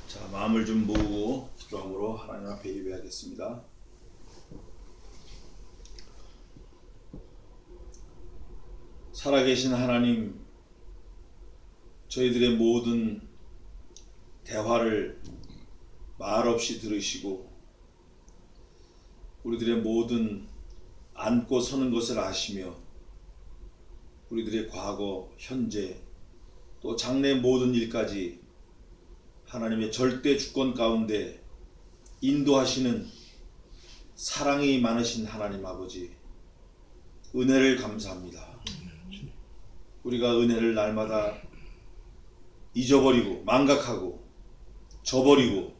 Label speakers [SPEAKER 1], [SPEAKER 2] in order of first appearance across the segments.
[SPEAKER 1] 자, 마음을 좀 모으고 기도함으로 하나님 앞에 예배하겠습니다. 살아계신 하나님, 저희들의 모든 대화를 말없이 들으시고 우리들의 모든 앉고 서는 것을 아시며 우리들의 과거, 현재, 또 장래의 모든 일까지 하나님의 절대 주권 가운데 인도하시는 사랑이 많으신 하나님 아버지, 은혜를 감사합니다. 우리가 은혜를 날마다 잊어버리고 망각하고 저버리고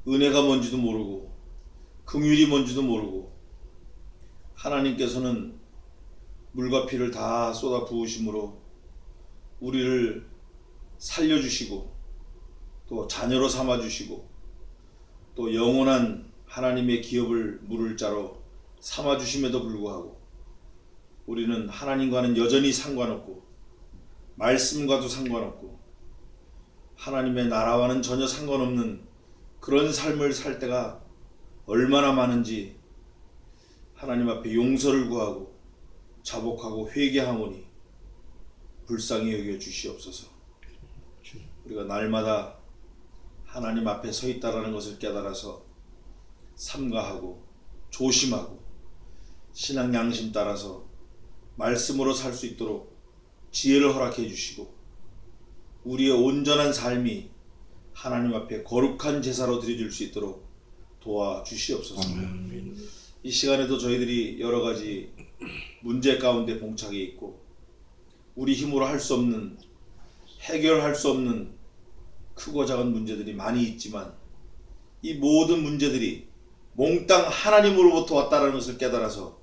[SPEAKER 1] 은혜가 뭔지도 모르고 긍휼이 뭔지도 모르고 하나님께서는 물과 피를 다 쏟아 부으심으로 우리를 살려주시고 또 자녀로 삼아주시고 또 영원한 하나님의 기업을 물을 자로 삼아주심에도 불구하고 우리는 하나님과는 여전히 상관없고 말씀과도 상관없고 하나님의 나라와는 전혀 상관없는 그런 삶을 살 때가 얼마나 많은지 하나님 앞에 용서를 구하고 자복하고 회개하오니 불쌍히 여겨 주시옵소서. 우리가 날마다 하나님 앞에 서 있다라는 것을 깨달아서 삼가하고 조심하고 신앙 양심 따라서 말씀으로 살 수 있도록 지혜를 허락해 주시고 우리의 온전한 삶이 하나님 앞에 거룩한 제사로 드려질 수 있도록 도와주시옵소서. 이 시간에도 저희들이 여러 가지 문제 가운데 봉착해 있고 우리 힘으로 할 수 없는, 해결할 수 없는 크고 작은 문제들이 많이 있지만 이 모든 문제들이 몽땅 하나님으로부터 왔다는 것을 깨달아서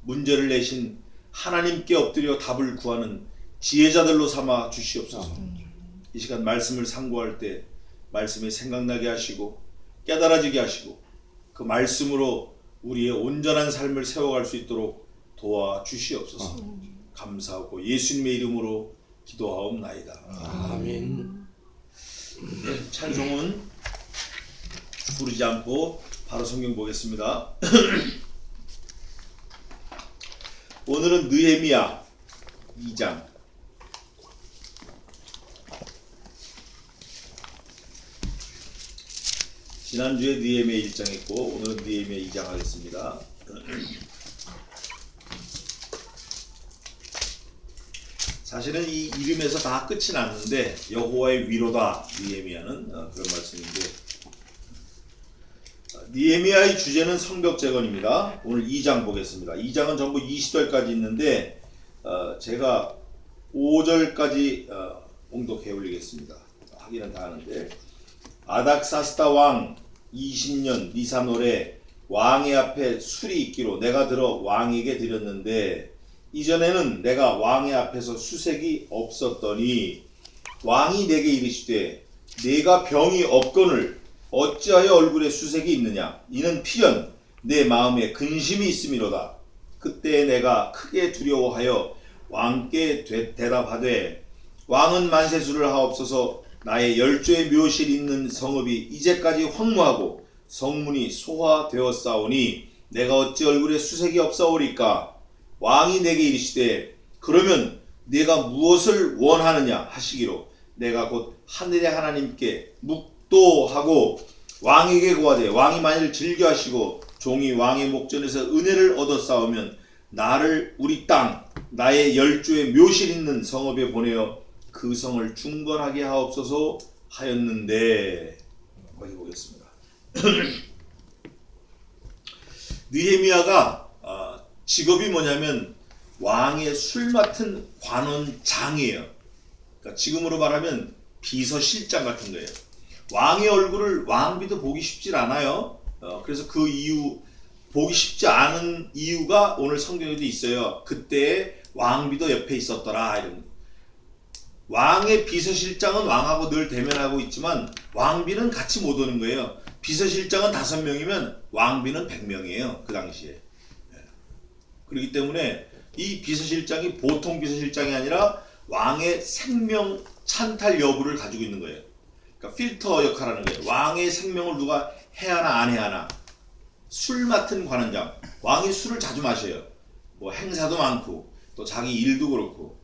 [SPEAKER 1] 문제를 내신 하나님께 엎드려 답을 구하는 지혜자들로 삼아 주시옵소서. 이 시간 말씀을 상고할 때 말씀이 생각나게 하시고 깨달아지게 하시고 그 말씀으로 우리의 온전한 삶을 세워갈 수 있도록 도와주시옵소서. 감사하고 예수님의 이름으로 기도하옵나이다. 아멘. 네, 찬송은 부르지 않고 바로 성경 보겠습니다. 오늘은 느헤미야 2장. 지난주에 느헤미야 1장 했고 오늘은 느헤미야 2장 하겠습니다. 사실은 이 이름에서 다 끝이 났는데 여호와의 위로다 느헤미야는 그런 말씀인데 느헤미야의 주제는 성벽 재건입니다. 오늘 2장 보겠습니다. 2장은 전부 20절까지 있는데 제가 5절까지 봉독해 올리겠습니다. 하기는 다 하는데 아닥사스다 왕 20년 니산월에 왕의 앞에 술이 있기로 내가 들어 왕에게 드렸는데 이전에는 내가 왕의 앞에서 수색이 없었더니 왕이 내게 이르시되 내가 병이 없거늘 어찌하여 얼굴에 수색이 있느냐 이는 필연 내 마음에 근심이 있음이로다. 그때 내가 크게 두려워하여 왕께 대답하되 왕은 만세수를 하옵소서. 나의 열조의 묘실이 있는 성읍이 이제까지 황무하고 성문이 소화되었사오니 내가 어찌 얼굴에 수색이 없사오리까. 왕이 내게 이르시되 그러면 네가 무엇을 원하느냐 하시기로 내가 곧 하늘의 하나님께 묵도하고 왕에게 고하되 왕이 만일 즐겨하시고 종이 왕의 목전에서 은혜를 얻었사오면 나를 우리 땅 나의 열조의 묘실 있는 성읍에 보내어 그 성을 중건하게 하옵소서 하였는데 거기 보겠습니다. 느헤미야가 직업이 뭐냐면 왕의 술 맡은 관원장이에요. 그러니까 지금으로 말하면 비서실장 같은 거예요. 왕의 얼굴을 왕비도 보기 쉽지 않아요. 그래서 그 이유 보기 쉽지 않은 이유가 오늘 성경에도 있어요. 그때 왕비도 옆에 있었더라 이런. 왕의 비서실장은 왕하고 늘 대면하고 있지만 왕비는 같이 못 오는 거예요. 비서실장은 5명이면 왕비는 100명이에요. 그 당시에. 그렇기 때문에 이 비서실장이 보통 비서실장이 아니라 왕의 생명 찬탈 여부를 가지고 있는 거예요. 그러니까 필터 역할하는 거예요. 왕의 생명을 누가 해야 하나 안 해야 하나. 술 맡은 관원장. 왕이 술을 자주 마셔요. 뭐 행사도 많고 또 자기 일도 그렇고.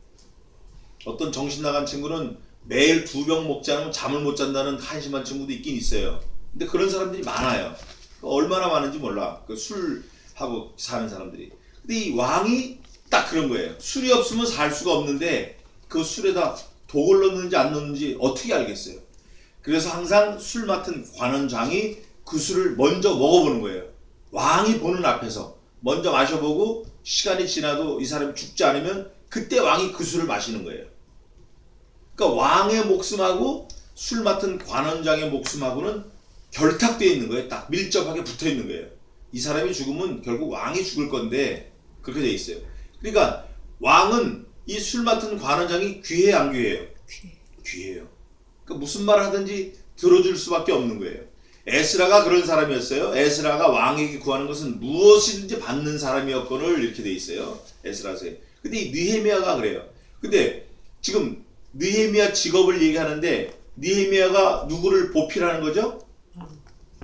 [SPEAKER 1] 어떤 정신 나간 친구는 매일 2병 먹지 않으면 잠을 못 잔다는 한심한 친구도 있긴 있어요. 근데 그런 사람들이 많아요. 얼마나 많은지 몰라. 그 술하고 사는 사람들이. 근데 이 왕이 딱 그런 거예요. 술이 없으면 살 수가 없는데 그 술에다 독을 넣는지 안 넣는지 어떻게 알겠어요. 그래서 항상 술 맡은 관원장이 그 술을 먼저 먹어보는 거예요. 왕이 보는 앞에서 먼저 마셔보고 시간이 지나도 이 사람이 죽지 않으면 그때 왕이 그 술을 마시는 거예요. 그러니까 왕의 목숨하고 술 맡은 관원장의 목숨하고는 결탁되어 있는 거예요. 딱 밀접하게 붙어 있는 거예요. 이 사람이 죽으면 결국 왕이 죽을 건데 그렇게 돼 있어요. 그러니까 왕은 이 술 맡은 관원장이 귀해요, 안 귀해요? 귀해요. 그러니까 무슨 말 하든지 들어줄 수밖에 없는 거예요. 에스라가 그런 사람이었어요. 에스라가 왕에게 구하는 것은 무엇이든지 받는 사람이었거늘 이렇게 돼 있어요. 에스라서에. 근데 이 느헤미야가 그래요. 근데 지금 느헤미야 직업을 얘기하는데 느헤미야가 누구를 보필하는 거죠?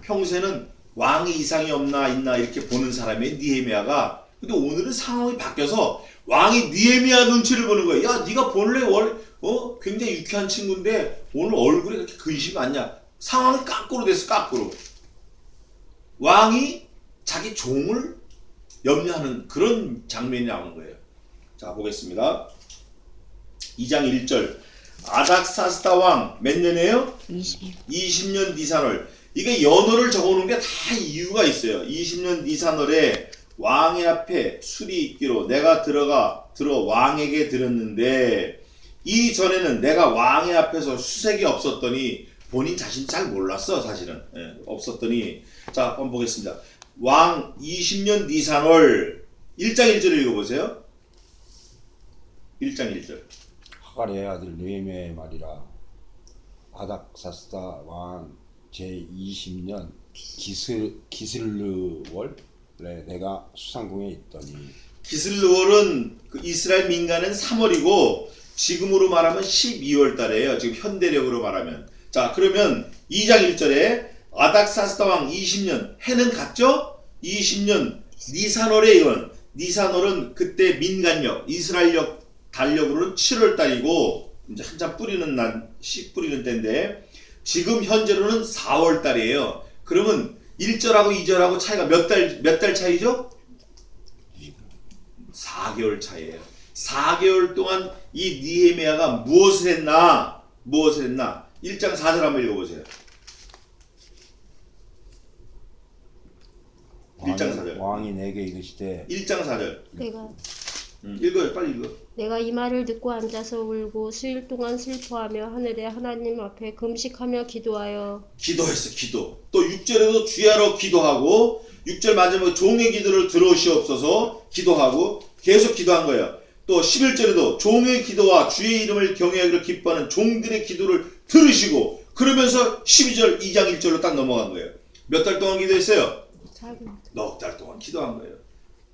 [SPEAKER 1] 평소에는 왕이 이상이 없나 있나 이렇게 보는 사람이 느헤미야가. 근데 오늘은 상황이 바뀌어서 왕이 느헤미야 눈치를 보는 거예요. 야, 네가 본래 굉장히 유쾌한 친구인데 오늘 얼굴에 그렇게 근심이 많냐? 상황이 까꾸로 됐어, 까꾸로. 왕이 자기 종을 염려하는 그런 장면이 나오는 거예요. 자, 보겠습니다. 2장 1절. 아닥사스다 왕 몇 년이에요? 20년 니산월. 이게 연월을 적어놓은 게 다 이유가 있어요. 20년 니산월에 왕의 앞에 술이 있기로 내가 들어 왕에게 들었는데 이전에는 내가 왕의 앞에서 수색이 없었더니 본인 자신 잘 몰랐어 사실은. 없었더니 자 한번 보겠습니다. 왕 20년 니산월 1장 1절 읽어보세요. 1장 1절.
[SPEAKER 2] 하갈의 아들 느헤미야의 말이라. 아닥사스다 왕 제20년 기슬르월에 내가 수상궁에 있더니.
[SPEAKER 1] 기슬르월은 그 이스라엘 민간은 3월이고 지금으로 말하면 12월 달이에요. 지금 현대력으로 말하면. 자, 그러면 2장 1절에 아닥사스다 왕 20년 해는 같죠? 20년 니산월에 이건 니산월은 그때 민간력 이스라엘력 달력으로는 7월 달이고 이제 한참 뿌리는 씨 뿌리는 때인데 지금 현재로는 4월 달이에요. 그러면 1절하고 2절하고 차이가 몇 달 차이죠? 4개월 차이에요. 4개월 동안 이 느헤미야가 무엇을 했나? 1장 4절 한번 읽어보세요. 1장 4절.
[SPEAKER 2] 왕이 내게 이르시되.
[SPEAKER 1] 1장 4절.
[SPEAKER 3] 내가
[SPEAKER 1] 읽어요. 빨리 읽어.
[SPEAKER 3] 내가 이 말을 듣고 앉아서 울고 수일 동안 슬퍼하며 하늘의 하나님 앞에 금식하며 기도하여.
[SPEAKER 1] 기도했어. 기도. 또 6절에도 주야로 기도하고 6절 마지막에 종의 기도를 들으시옵소서 기도하고 계속 기도한 거예요. 또 11절에도 종의 기도와 주의 이름을 경외하기를 기뻐하는 종들의 기도를 들으시고 그러면서 12절 2장 1절로 딱 넘어간 거예요. 몇 달 동안 기도했어요? 넉 달 동안 기도한 거예요.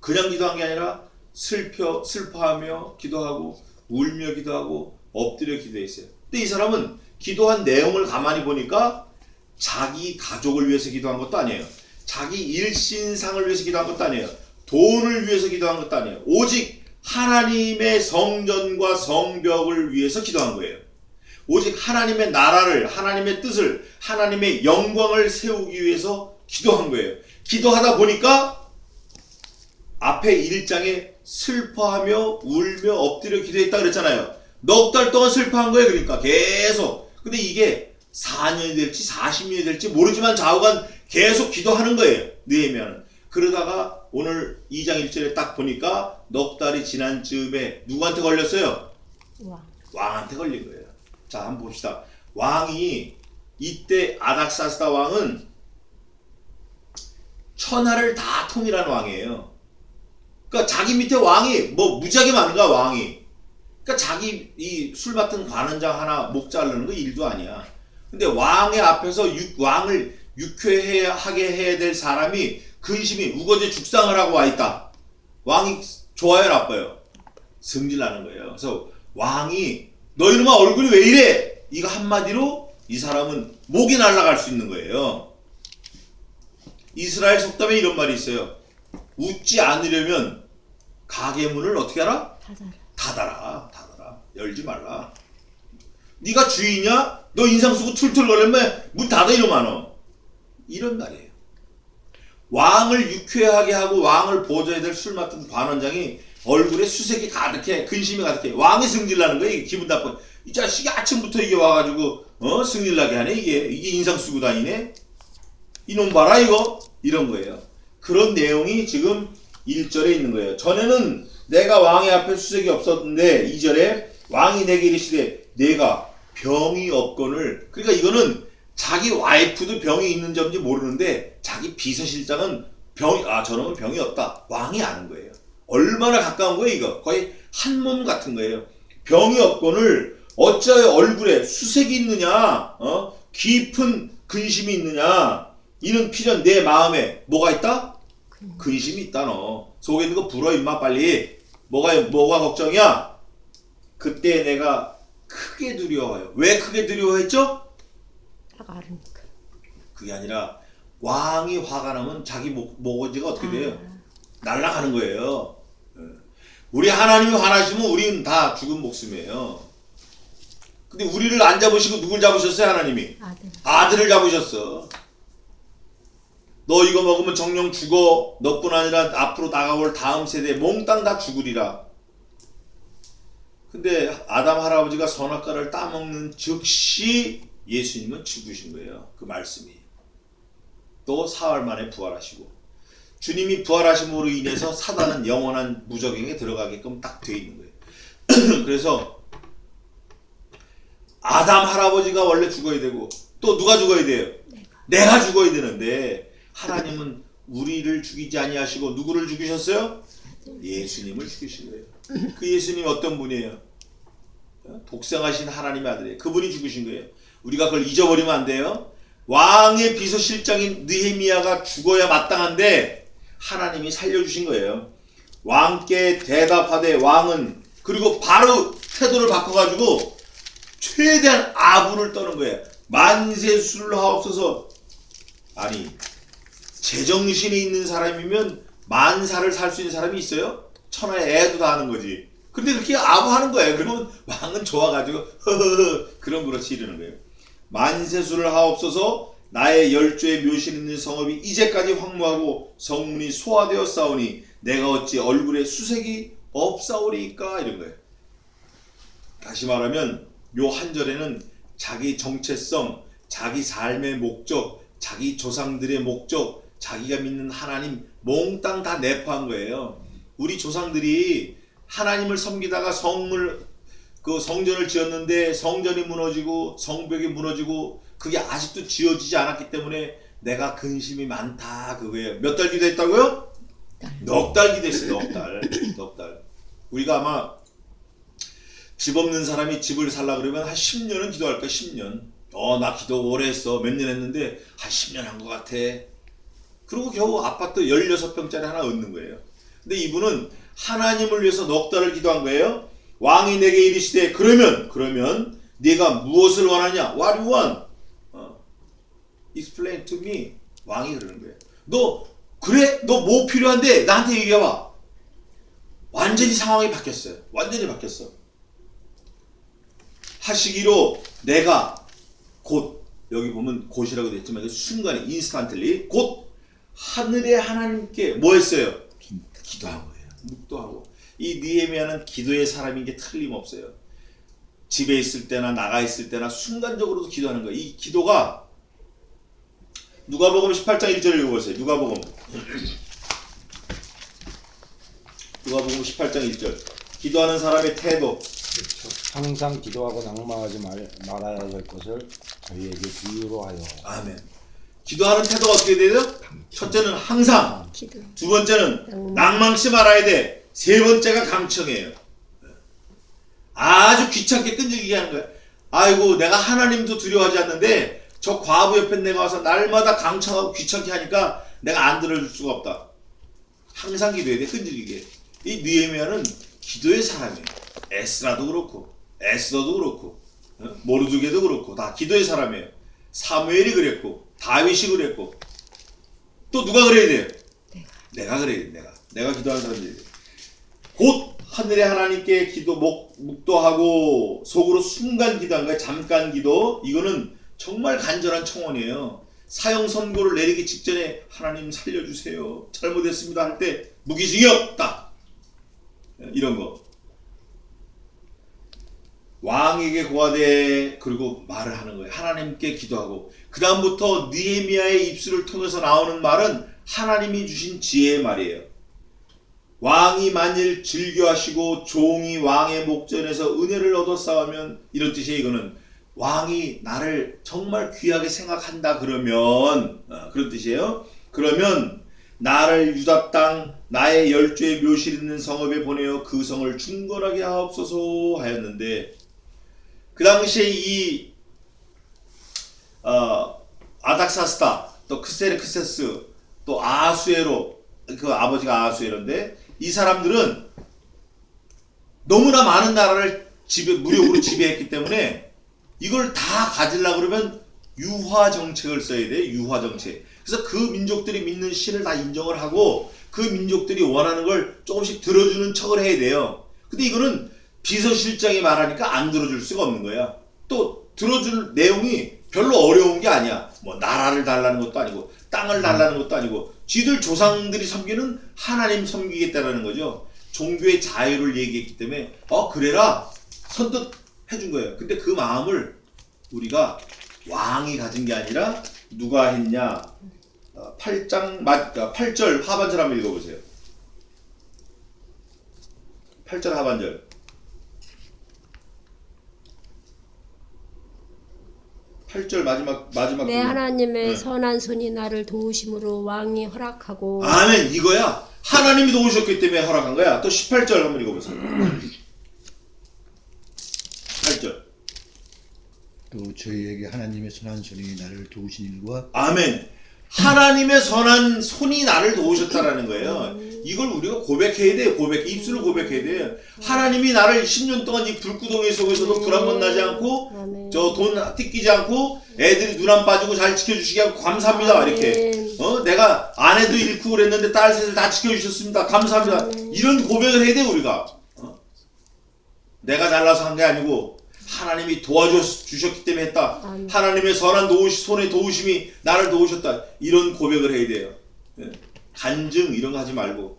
[SPEAKER 1] 그냥 기도한 게 아니라 슬퍼하며 기도하고 울며 기도하고 엎드려 기도했어요. 근데 이 사람은 기도한 내용을 가만히 보니까 자기 가족을 위해서 기도한 것도 아니에요. 자기 일신상을 위해서 기도한 것도 아니에요. 돈을 위해서 기도한 것도 아니에요. 오직 하나님의 성전과 성벽을 위해서 기도한 거예요. 오직 하나님의 나라를, 하나님의 뜻을, 하나님의 영광을 세우기 위해서 기도한 거예요. 기도하다 보니까 앞에 1장에 슬퍼하며 울며 엎드려 기도했다 그랬잖아요. 넉 달 동안 슬퍼한 거예요. 그러니까 계속. 근데 이게 4년이 될지 40년이 될지 모르지만 좌우간 계속 기도하는 거예요. 느헤미야는. 그러다가 오늘 2장 1절에 딱 보니까 넉 달이 지난 즈음에 누구한테 걸렸어요? 왕한테 걸린 거예요. 자, 한번 봅시다. 왕이 이때 아닥사스다 왕은 천하를 다 통일한 왕이에요. 그러니까 자기 밑에 왕이 뭐 무지하게 많은가 왕이. 그러니까 자기 이 술 맡은 관원장 하나 목 자르는 거 일도 아니야. 근데 왕의 앞에서 왕을 유쾌하게 해야 될 사람이 근심이 우거져 죽상을 하고 와 있다. 왕이 좋아요, 나빠요? 승질나는 거예요. 그래서 왕이 너 이놈아 얼굴이 왜 이래? 이거 한마디로 이 사람은 목이 날아갈 수 있는 거예요. 이스라엘 속담에 이런 말이 있어요. 웃지 않으려면 가게 문을 어떻게 하라? 닫아라. 열지 말라. 네가 주인이야? 너 인상 쓰고 툴툴 거리면 문 닫아 이러면 이런 말이에요. 왕을 유쾌하게 하고 왕을 보좌해야 될 술 맡은 관원장이 얼굴에 수색이 가득해, 근심이 가득해. 왕이 승질나는 거야. 이게 기분 나쁜. 이 자식이 아침부터 이게 와가지고 승질나게 하네. 이게 인상 쓰고 다니네. 이놈 봐라 이거. 이런 거예요. 그런 내용이 지금 1절에 있는 거예요. 전에는 내가 왕의 앞에 수색이 없었는데 2절에 왕이 내게 이르시되 내가 병이 없거늘. 그러니까 이거는 자기 와이프도 병이 있는 점인지 모르는데 자기 비서실장은 저놈은 병이 없다. 왕이 아는 거예요. 얼마나 가까운 거예요 이거. 거의 한 몸 같은 거예요. 병이 없거늘 어찌하여 얼굴에 수색이 있느냐, 깊은 근심이 있느냐. 이는 필연 내 마음에 뭐가 있다? 근심이 있다. 너 속에 있는 거 불어 임마 빨리. 뭐가 걱정이야? 그때 내가 크게 두려워요. 왜 크게 두려워했죠? 그게 아니라 왕이 화가 나면 자기 모거지가 어떻게 돼요? 날아가는 거예요. 우리 하나님이 화나시면 우리는 다 죽은 목숨이에요. 근데 우리를 안 잡으시고 누굴 잡으셨어요? 하나님이 아들을 잡으셨어. 너 이거 먹으면 정령 죽어. 너뿐 아니라 앞으로 다가올 다음 세대 몽땅 다 죽으리라. 근데 아담 할아버지가 선악과를 따먹는 즉시 예수님은 죽으신 거예요. 그 말씀이. 또 사흘 만에 부활하시고, 주님이 부활하심으로 인해서 사단은 영원한 무적행에 들어가게끔 딱 돼 있는 거예요. 그래서 아담 할아버지가 원래 죽어야 되고 또 누가 죽어야 돼요? 내가 죽어야 되는데 하나님은 우리를 죽이지 아니하시고 누구를 죽이셨어요? 예수님을 죽이신 거예요. 그 예수님이 어떤 분이에요? 독생하신 하나님의 아들이에요. 그분이 죽으신 거예요. 우리가 그걸 잊어버리면 안 돼요. 왕의 비서실장인 느헤미야가 죽어야 마땅한데 하나님이 살려주신 거예요. 왕께 대답하되 왕은 그리고 바로 태도를 바꿔가지고 최대한 아부를 떠는 거예요. 만세수를 하옵소서. 아니 제정신이 있는 사람이면 만사를 살 수 있는 사람이 있어요? 천하의 애도 다 하는 거지. 근데 그렇게 아부하는 거예요. 그러면 왕은 좋아가지고 허허허 그런 그렇지 이러는 거예요. 만세수를 하옵소서. 나의 열조의 묘실 있는 성읍이 이제까지 황무하고 성문이 소화되어 싸우니 내가 어찌 얼굴에 수색이 없사오리까 이런 거예요. 다시 말하면 요 한 절에는 자기 정체성, 자기 삶의 목적, 자기 조상들의 목적, 자기가 믿는 하나님 몽땅 다 내포한 거예요. 우리 조상들이 하나님을 섬기다가 성전을 지었는데 성전이 무너지고 성벽이 무너지고 그게 아직도 지어지지 않았기 때문에 내가 근심이 많다 그거예요. 몇 달 기도했다고요? 넉 달 기도했어요. 넉 달. 우리가 아마 집 없는 사람이 집을 살라 그러면 한 10년은 기도할 거야. 10년. 나 기도 오래 했어. 몇 년 했는데 한 10년 한 것 같아. 그리고 겨우 아파트 16평짜리 하나 얻는 거예요. 근데 이분은 하나님을 위해서 넉 달을 기도한 거예요. 왕이 내게 이르시되 그러면 네가 무엇을 원하냐? What you want? Explain to me. 왕이 그러는 거예요. 너 뭐 필요한데 나한테 얘기해봐. 완전히 상황이 바뀌었어요. 완전히 바뀌었어. 하시기로 내가 곧, 여기 보면 곧이라고 됐지만 순간에 인스턴틀리 곧 하늘의 하나님께 뭐 했어요? 기도한 거예요. 묵도하고. 이 느헤미야는 기도의 사람인 게 틀림없어요. 집에 있을 때나 나가 있을 때나 순간적으로도 기도하는 거예요. 이 기도가 누가복음 18장 1절 읽어보세요. 누가복음 18장 1절. 기도하는 사람의 태도.
[SPEAKER 2] 항상 기도하고 낙망하지 말아야 할 것을 저희에게 비유로 하여.
[SPEAKER 1] 아멘. 기도하는 태도가 어떻게 돼요? 첫째는 항상, 두 번째는 낭망치 말아야 돼. 세 번째가 강청이에요. 아주 귀찮게 끈질기게 하는 거야. 아이고 내가 하나님도 두려워하지 않는데 저 과부 옆에 내가 와서 날마다 강청하고 귀찮게 하니까 내가 안 들어줄 수가 없다. 항상 기도해야 돼. 끈질기게. 이 느헤미야는 기도의 사람이에요. 에스라도 그렇고 에스더도 그렇고 모르드게도 그렇고 다 기도의 사람이에요. 사무엘이 그랬고 다윗이 그랬고 또 누가 그래야 돼요? 내가 그래야 돼. 내가 기도하는 사람들이 곧 하늘의 하나님께 묵도하고 속으로 순간 기도한 거야. 잠깐 기도. 이거는 정말 간절한 청원이에요. 사형 선고를 내리기 직전에 하나님 살려주세요. 잘못했습니다 할 때 무기징역 딱 이런 거. 왕에게 고하되 그리고 말을 하는 거예요. 하나님께 기도하고 그 다음부터 느헤미야의 입술을 통해서 나오는 말은 하나님이 주신 지혜의 말이에요. 왕이 만일 즐겨하시고 종이 왕의 목전에서 은혜를 얻어 싸우면 이런 뜻이에요. 이거는 왕이 나를 정말 귀하게 생각한다 그러면 그런 뜻이에요. 그러면 나를 유다 땅 나의 열조의 묘실 있는 성읍에 보내어 그 성을 중건하게 하옵소서 하였는데 그 당시에 이 아닥사스다 또 크세르크세스 또 아하수에로 그 아버지가 아하수에로인데 이 사람들은 너무나 많은 나라를 무력으로 지배했기 때문에 이걸 다 가지려고 그러면 유화 정책을 써야 돼. 유화 정책. 그래서 그 민족들이 믿는 신을 다 인정을 하고 그 민족들이 원하는 걸 조금씩 들어주는 척을 해야 돼요. 근데 이거는 비서실장이 말하니까 안 들어줄 수가 없는 거야. 또 들어줄 내용이 별로 어려운 게 아니야. 뭐 나라를 달라는 것도 아니고 땅을 달라는 것도 아니고 지들 조상들이 섬기는 하나님 섬기겠다라는 거죠. 종교의 자유를 얘기했기 때문에 그래라 선뜻 해준 거예요. 근데 그 마음을 우리가 왕이 가진 게 아니라 누가 했냐. 8절 하반절 한번 읽어보세요. 8절 하반절. 8절 마지막
[SPEAKER 3] 내 하나님의 선한 손이 나를 도우심으로 왕이 허락하고.
[SPEAKER 1] 아멘. 이거야. 하나님이 도우셨기 때문에 허락한 거야. 또 18절 한번 읽어보세요. 8절.
[SPEAKER 4] 또 저희에게 하나님의 선한 손이 나를 도우신 일과
[SPEAKER 1] 아멘. 하나님의 선한 손이 나를 도우셨다라는 거예요. 이걸 우리가 고백해야 돼요. 입술로 고백해야 돼요. 하나님이 나를 10년 동안 이 불구덩이 속에서도 불 한 번 나지 않고 저 돈 뜯기지 않고 애들이 눈 안 빠지고 잘 지켜주시게 하고 감사합니다. 이렇게 내가 아내도 잃고 그랬는데 딸 셋을 다 지켜주셨습니다. 감사합니다. 이런 고백을 해야 돼요. 우리가 내가 잘나서 한 게 아니고 하나님이 도와주셨기 때문에 했다. 하나님의 선한 손의 도우심이 나를 도우셨다. 이런 고백을 해야 돼요. 간증 이런 거 하지 말고.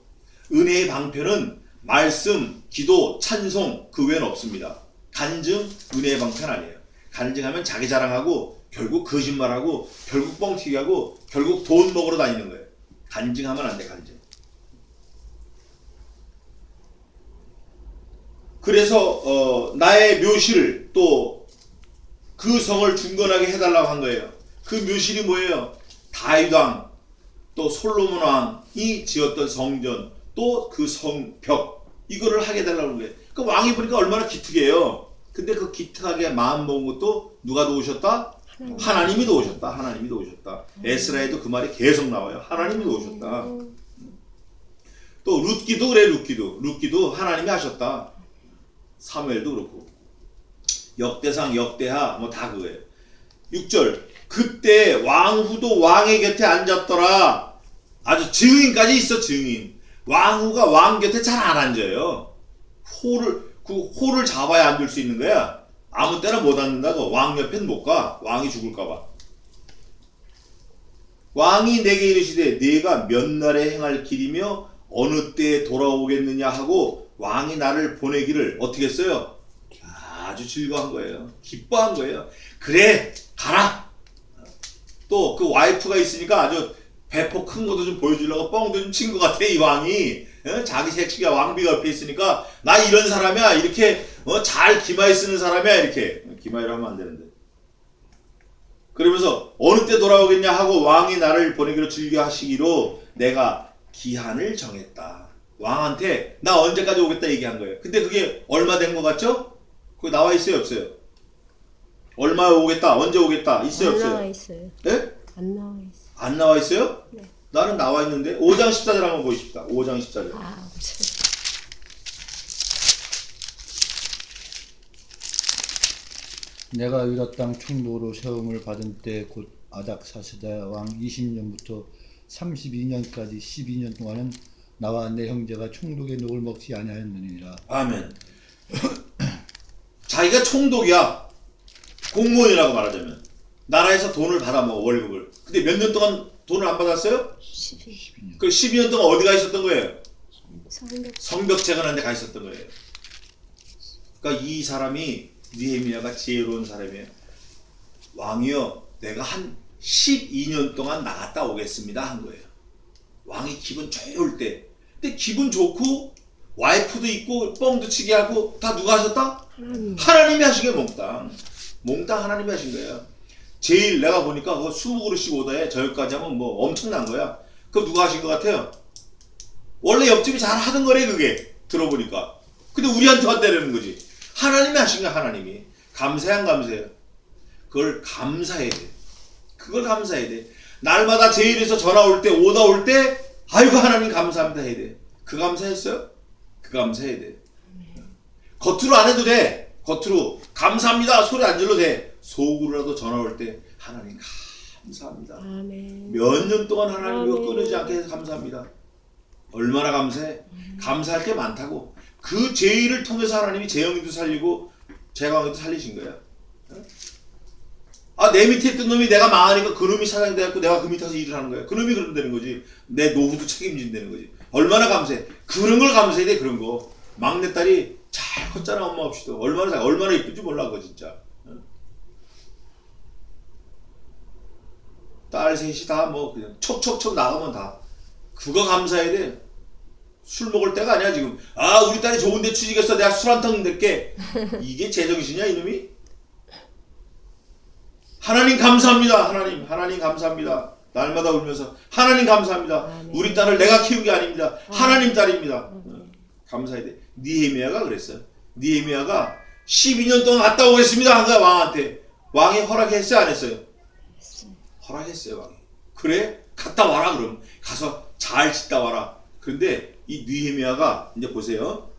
[SPEAKER 1] 은혜의 방편은 말씀, 기도, 찬송 그 외에는 없습니다. 간증, 은혜의 방편 아니에요. 간증하면 자기 자랑하고 결국 거짓말하고 결국 뻥튀기하고 결국 돈 먹으러 다니는 거예요. 간증하면 안 돼. 간증. 그래서 나의 묘실을 또 그 성을 중건하게 해달라고 한 거예요. 그 묘실이 뭐예요? 다윗 왕, 또 솔로몬 왕이 지었던 성전, 또 그 성벽 이거를 하게 해달라고 한 거예요. 그 왕이 보니까 얼마나 기특해요. 근데 그 기특하게 마음 먹은 것도 누가 도우셨다? 하나님이 도우셨다. 하나님이 도우셨다. 에스라에도 그 말이 계속 나와요. 하나님이 도우셨다. 또 룻기도 그래. 룻기도 하나님이 하셨다. 사무엘도 그렇고 역대상 역대하 뭐 다 그거예요. 6절 그때 왕후도 왕의 곁에 앉았더라. 아주 증인까지 있어. 증인. 왕후가 왕 곁에 잘 안 앉아요. 홀을 잡아야 앉을 수 있는 거야. 아무 때나 못 앉는다고. 왕 옆엔 못 가. 왕이 죽을까봐. 왕이 내게 이르시되 네가 몇 날에 행할 길이며 어느 때에 돌아오겠느냐 하고 왕이 나를 보내기를 어떻게 했어요? 아주 즐거워한 거예요. 기뻐한 거예요. 그래 가라. 또 그 와이프가 있으니까 아주 배포 큰 것도 좀 보여주려고 뻥도 좀 친 것 같아. 이 왕이 자기 색시가 왕비가 옆에 있으니까 나 이런 사람이야. 이렇게 잘 기마에 쓰는 사람이야. 이렇게 기마이로 하면 안 되는데. 그러면서 어느 때 돌아오겠냐 하고 왕이 나를 보내기로 즐겨하시기로 내가 기한을 정했다. 왕한테 나 언제까지 오겠다 얘기한 거예요. 근데 그게 얼마 된 것 같죠? 그거 나와 있어요, 없어요? 얼마 오겠다, 언제 오겠다, 있어요, 없어요?
[SPEAKER 3] 안 나와 있어요.
[SPEAKER 1] 네?
[SPEAKER 3] 안 나와 있어요.
[SPEAKER 1] 안 나와 있어요?
[SPEAKER 3] 네.
[SPEAKER 1] 나는 나와 있는데 5장 14절 한번 보십시다. 5장 14절.
[SPEAKER 4] 내가 유다 땅 총독으로 세움을 받은 때 곧 아닥사스다 왕 20년부터 32년까지 12년 동안은 나와 내 형제가 총독의 녹을 먹지 아니하였느니라.
[SPEAKER 1] 아멘. 자기가 총독이야. 공무원이라고 말하자면. 나라에서 돈을 받아 먹어, 월급을. 근데 몇 년 동안 돈을 안 받았어요?
[SPEAKER 4] 12년.
[SPEAKER 1] 그 12년 동안 어디 가 있었던 거예요?
[SPEAKER 3] 성벽.
[SPEAKER 1] 성벽재건하는 데 가 있었던 거예요. 그러니까 이 사람이 느헤미야가 지혜로운 사람이에요. 왕이여, 내가 한 12년 동안 나갔다 오겠습니다 한 거예요. 왕이 기분 좋을 때. 근데 기분 좋고 와이프도 있고 뻥도 치게 하고 다 누가 하셨다? 하나님이 하신 게 몽땅. 몽땅 하나님이 하신 거예요. 제일 내가 보니까 그거 20그릇씩 오다에 저녁까지 하면 뭐 엄청난 거야. 그거 누가 하신 것 같아요? 원래 옆집이 잘 하던 거래 그게. 들어보니까. 근데 우리한테 왔다라는 거지. 하나님이 하신 거야 하나님이. 감사해 안 감사해요? 그걸 감사해야 돼. 그걸 감사해야 돼. 날마다 제일에서 전화 올 때 오다 올 때 아이고 하나님 감사합니다 해야 돼. 그 감사했어요? 그 감사해야 돼. 겉으로 안 해도 돼. 겉으로 감사합니다 소리 안 질러도 돼. 속으로라도 전화 올 때 하나님 감사합니다.
[SPEAKER 3] 아멘.
[SPEAKER 1] 몇 년 동안 하나님이
[SPEAKER 3] 아멘.
[SPEAKER 1] 끊이지 않게 해서 감사합니다. 얼마나 감사해? 감사할 게 많다고. 그 제의를 통해서 하나님이 재영이도 살리고 재광이도 살리신 거야. 아, 내 밑에 있던 놈이 내가 망하니까 그 놈이 사장이 돼갖고 내가 그 밑에서 일을 하는 거야. 그 놈이 그러면 되는 거지. 내 노후도 책임진다는 거지. 얼마나 감사해. 그런 걸 감사해야 돼. 그런 거. 막내딸이 잘 컸잖아. 엄마 없이도. 얼마나 이쁜지 몰라 그거 진짜. 딸 셋이 다 뭐 그냥 척척척 나가면 다. 그거 감사해야 돼. 술 먹을 때가 아니야 지금. 아, 우리 딸이 좋은데 취직했어. 내가 술 한 탕 낼게. 이게 제정신이야 이놈이? 하나님 감사합니다. 하나님 감사합니다. 날마다 울면서 하나님 감사합니다.
[SPEAKER 3] 아멘.
[SPEAKER 1] 우리 딸을 내가 키운 게 아닙니다. 하나님 딸입니다. 감사해야 돼. 느헤미야가 그랬어요. 느헤미야가 12년 동안 갔다 오겠습니다 한 거야 왕한테. 왕이 허락했어요 안 했어요? 허락했어요 왕이. 그래? 갔다 와라 그럼. 가서 잘 짓다 와라. 그런데 이 느헤미야가 이제 보세요.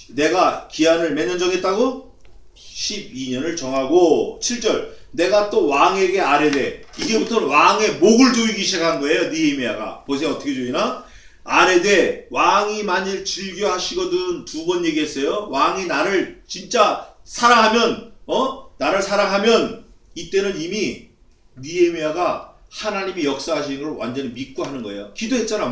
[SPEAKER 1] 내가 기한을 몇 년 정했다고? 12년을 정하고 7절 내가 또 왕에게 아뢰되. 이제부터는 왕의 목을 조이기 시작한 거예요 느헤미야가. 보세요 어떻게 조이나? 아뢰되 왕이 만일 즐겨 하시거든. 두 번 얘기했어요. 왕이 나를 진짜 사랑하면 나를 사랑하면 이때는 이미 느헤미야가 하나님이 역사하시는 걸 완전히 믿고 하는 거예요. 기도했잖아.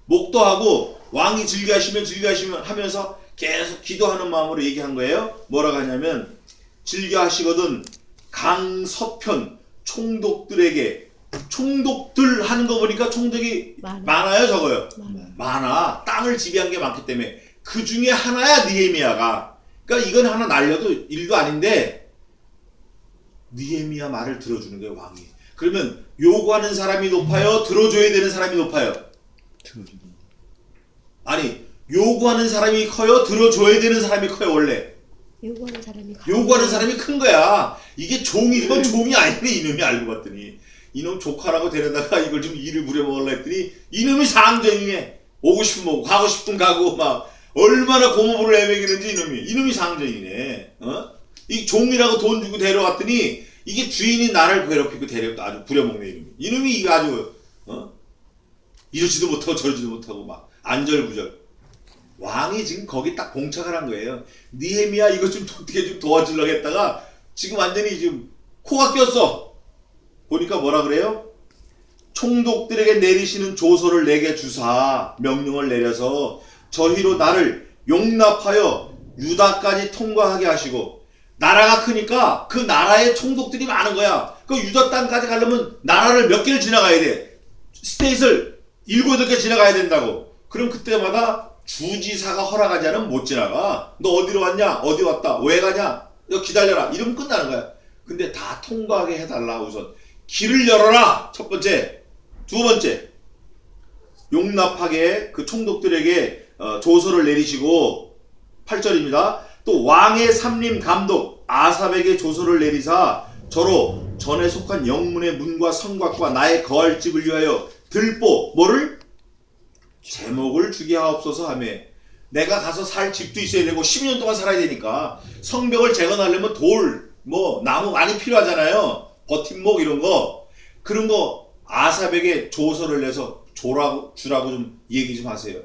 [SPEAKER 1] 목도하고 왕이 즐겨하시면 하면서 계속 기도하는 마음으로 얘기한 거예요. 뭐라고 하냐면 즐겨하시거든 강서편 총독들에게. 총독들 하는 거 보니까 총독이 많아요 적어요? 많아. 땅을 지배한 게 많기 때문에. 그 중에 하나야 느헤미야가. 그러니까 이건 하나 날려도 일도 아닌데 느헤미야 말을 들어주는 거예요 왕이. 그러면 요구하는 사람이 높아요? 들어줘야 되는 사람이 높아요? 아니 요구하는 사람이 커요? 들어줘야 되는 사람이 커요 원래? 요구하는 사람이 큰 거야. 이게 종이면 종이 아니네 이놈이. 알고 봤더니 이놈 조카라고 데려다가 이걸 좀 일을 부려먹으려 했더니 이놈이 상전이네. 오고 싶으면 오고 가고 싶으면 가고 막 얼마나 고모부를 애매기는지 이놈이 상전이네. 이 종이라고 돈 주고 데려갔더니 이게 주인이 나를 괴롭히고 데려다 아주 부려먹네 이놈이 이거 아주 이러지도 못하고 저러지도 못하고 막 안절부절. 왕이 지금 거기 딱 봉착을 한 거예요. 느헤미야 이거 좀 어떻게 좀 도와주려고 했다가 지금 완전히 지금 코가 꼈어. 보니까 뭐라 그래요? 총독들에게 내리시는 조서를 내게 주사 명령을 내려서 저희로 나를 용납하여 유다까지 통과하게 하시고. 나라가 크니까 그 나라에 총독들이 많은 거야. 그 유다 땅까지 가려면 나라를 몇 개를 지나가야 돼. 스테이트를 7, 8개 지나가야 된다고. 그럼 그때마다 주지사가 허락하지 않으면 못 지나가. 너 어디로 왔냐? 어디 왔다? 왜 가냐? 너 기다려라. 이러면 끝나는 거야. 근데 다 통과하게 해달라. 우선 길을 열어라. 첫 번째. 두 번째 용납하게 그 총독들에게 조서를 내리시고 8절입니다. 또 왕의 삼림 감독 아삽에게 조서를 내리사 저로 전에 속한 영문의 문과 성곽과 나의 거할 집을 위하여 들보 뭐를? 제목을 주게 하옵소서 하며. 내가 가서 살 집도 있어야 되고 10년 동안 살아야 되니까 성벽을 재건하려면 돌, 뭐 나무 많이 필요하잖아요. 버팀목 이런 거. 그런 거 아삽에게 조서를 내서 주라고 좀 얘기 좀 하세요.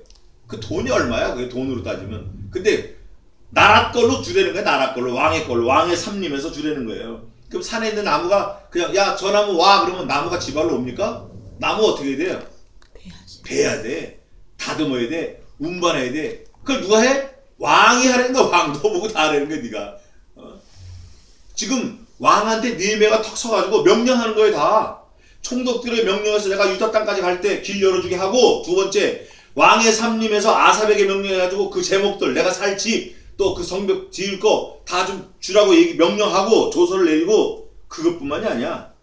[SPEAKER 1] 그 돈이 얼마야? 그게 돈으로 따지면. 근데 나라 걸로 주라는 거야. 나라 걸로, 왕의 걸로, 왕의 삼림에서 주라는 거예요. 그럼 산에 있는 나무가 그냥 야 저 나무 와 그러면 나무가 지발로 옵니까? 나무 어떻게 해야 돼요? 베야 돼. 다듬어야 돼. 운반해야 돼. 그걸 누가 해? 왕이 하라는 거야. 왕도 보고 다 하라는 거야 네가. 지금 왕한테 느헤미야가 턱 서가지고 명령하는 거예요 다. 총독들의 명령에서 내가 유다 땅까지 갈 때 길 열어주게 하고, 두 번째 왕의 삼림에서 아삽에게 명령해가지고 그 제목들 내가 살 집 또 그 성벽 지을 거 다 좀 주라고 명령하고 조서를 내리고, 그것뿐만이 아니야.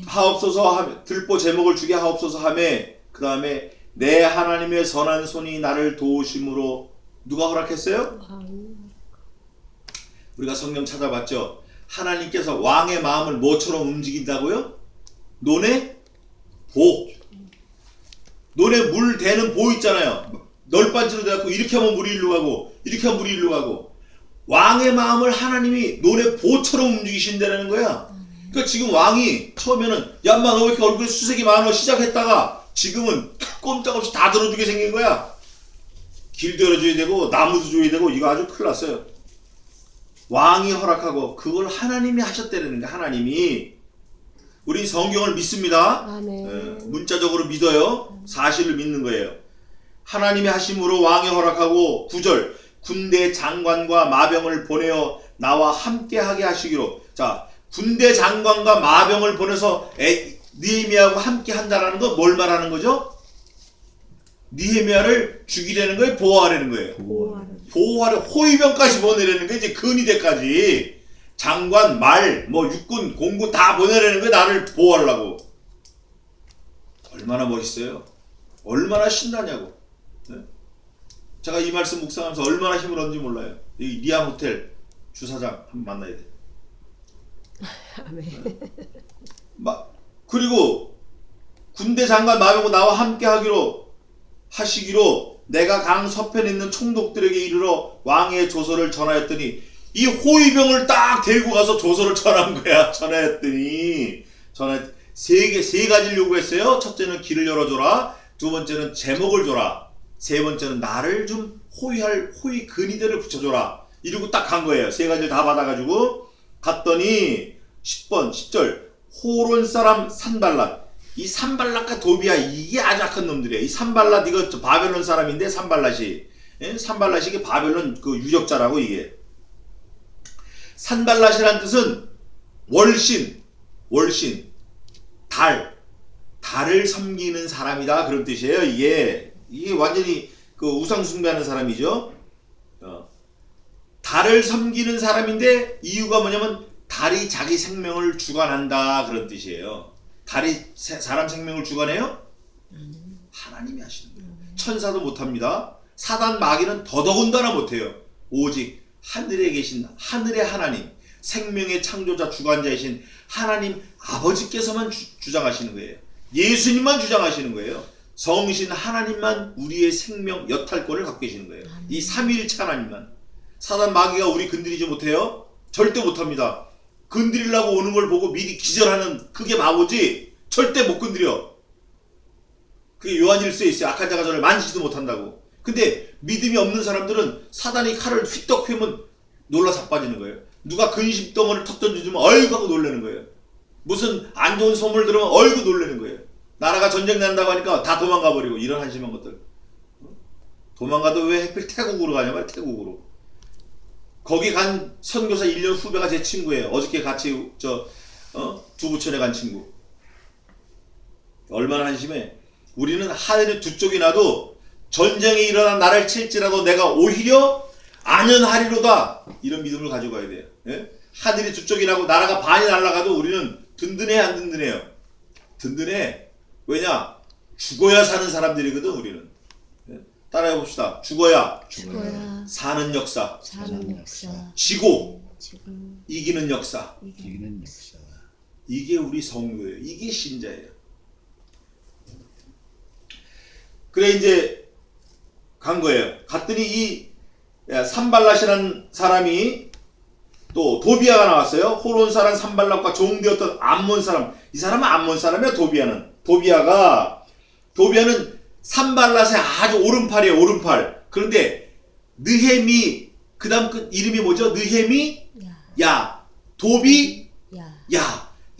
[SPEAKER 1] 하옵소서 들보 제목을 주게 하옵소서 하매, 그 다음에 내 하나님의 선한 손이 나를 도우심으로. 누가 허락했어요? 우리가 성경 찾아봤죠. 하나님께서 왕의 마음을 뭐처럼 움직인다고요? 논에 보. 논에 물 대는 보 있잖아요. 널빤지로 돼갖고 이렇게 하면 물이 일로 가고 이렇게 하면 물이 일로 가고. 왕의 마음을 하나님이 논의 보처럼 움직이신다는 거야. 그러니까 지금 왕이 처음에는 야 인마 너 왜 이렇게 얼굴에 수색이 많아 시작했다가 지금은 꼼짝없이 다 들어주게 생긴 거야. 길도 열어줘야 되고 나무도 줘야 되고. 이거 아주 큰일 났어요. 왕이 허락하고 그걸 하나님이 하셨다는 거야. 하나님이. 우리 성경을 믿습니다.
[SPEAKER 3] 아멘.
[SPEAKER 1] 문자적으로 믿어요. 사실을 믿는 거예요. 하나님이 하심으로 왕이 허락하고 9절 군대 장관과 마병을 보내어 나와 함께하게 하시기로. 자, 군대 장관과 마병을 보내서 느헤미야하고 함께 한다라는 건 뭘 말하는 거죠? 느헤미야를 죽이려는 거예요? 보호하려는 거예요? 보호하려. 호위병까지 보내려는 거예요. 이제 근위대까지. 장관, 말, 뭐 육군, 공군 다 보내려는 거예요. 나를 보호하려고. 얼마나 멋있어요? 얼마나 신나냐고. 네? 제가 이 말씀 묵상하면서 얼마나 힘을 얻는지 몰라요. 이 리암 호텔 주사장 한번 만나야 돼.
[SPEAKER 3] 아멘.
[SPEAKER 1] 그리고 군대 장관 마병과 나와 함께 하시기로 내가 강 서편에 있는 총독들에게 이르러 왕의 조서를 전하였더니, 이 호위병을 딱 데리고 가서 조서를 전한 거야. 전하였더니 세 가지를 요구했어요. 첫째는 길을 열어줘라. 두 번째는 제목을 줘라. 세 번째는 나를 좀 호위할 호위 근위대를 붙여줘라. 이러고 딱 간 거예요. 세 가지를 다 받아가지고 갔더니 10절 호론 사람 산발랏. 이 산발랏과 도비야 이게 아주 악한 놈들이야. 이 산발랏 이거 바벨론 사람인데 산발랏이. 산발랏이 이게 바벨론 그 유적자라고. 이게 산발랏이란 뜻은 월신, 달을 섬기는 사람이다 그런 뜻이에요. 이게 완전히 그 우상 숭배하는 사람이죠. 달을 섬기는 사람인데 이유가 뭐냐면 달이 자기 생명을 주관한다 그런 뜻이에요. 달이 사람 생명을 주관해요? 하나님이 하시는 거예요. 천사도 못합니다. 사단 마귀는 더더군다나 못해요. 오직 하늘에 계신 하늘의 하나님, 생명의 창조자 주관자이신 하나님 아버지께서만 주장하시는 거예요. 예수님만 주장하시는 거예요. 성신 하나님만 우리의 생명 여탈권을 갖고 계시는 거예요. 이 삼위일체 하나님만. 사단 마귀가 우리 건드리지 못해요? 절대 못합니다. 건드리려고 오는 걸 보고 미리 기절하는 그게 바보지 절대 못 건드려. 그게 요한일서에 있어요. 악한 자가 저를 만지지도 못한다고. 근데 믿음이 없는 사람들은 사단이 칼을 휘떡 휘면 놀라 자빠지는 거예요. 누가 근심덩어리를 턱 던져주면 어이구 하고 놀라는 거예요. 무슨 안 좋은 소문을 들으면 어이구 놀라는 거예요. 나라가 전쟁 난다고 하니까 다 도망가 버리고. 이런 한심한 것들. 도망가도 왜 하필 태국으로 가냐 말이야. 태국으로. 거기 간 선교사 1년 후배가 제 친구예요. 어저께 같이 두부천에 간 친구. 얼마나 한심해. 우리는 하늘이 두 쪽이 나도 전쟁이 일어나 나를 칠지라도 내가 오히려 안연하리로다. 이런 믿음을 가지고 가야 돼요. 예? 하늘이 두 쪽이 나고 나라가 반이 날아가도 우리는 든든해 안 든든해요? 든든해. 왜냐? 죽어야 사는 사람들이거든 우리는. 예? 따라해 봅시다. 죽어야 사는 역사. 지고 이기는 역사. 이게 우리 성도예요. 이게 신자예요. 그래 이제 간 거예요. 갔더니 이 산발랏이라는 사람이 또 도비아가 나왔어요. 호론 사람 산발랏과 종되었던 암몬 사람. 이 사람은 암몬 사람이야. 도비아는 산발랏의 아주 오른팔이에요. 오른팔. 그런데 느헤미 그 다음 그 이름이 뭐죠? 느헤미 야 도비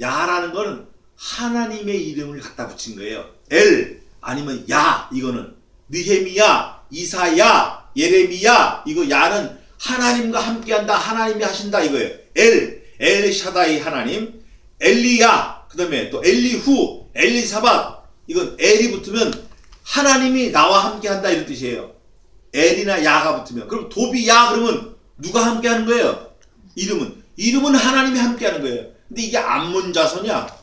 [SPEAKER 1] 야라는 거는 하나님의 이름을 갖다 붙인 거예요. 엘 아니면 야 이거는 느헤미야 이사야 예레미야 이거 야는 하나님과 함께한다. 하나님이 하신다 이거예요. 엘 샤다이 하나님 엘리야 그 다음에 또 엘리후 엘리사밧 이건 엘이 붙으면 하나님이 나와 함께한다 이런 뜻이에요. 엘이나 야가 붙으면 그럼 도비야 그러면 누가 함께하는 거예요? 이름은 하나님이 함께하는 거예요. 근데 이게 암몬 자손이야.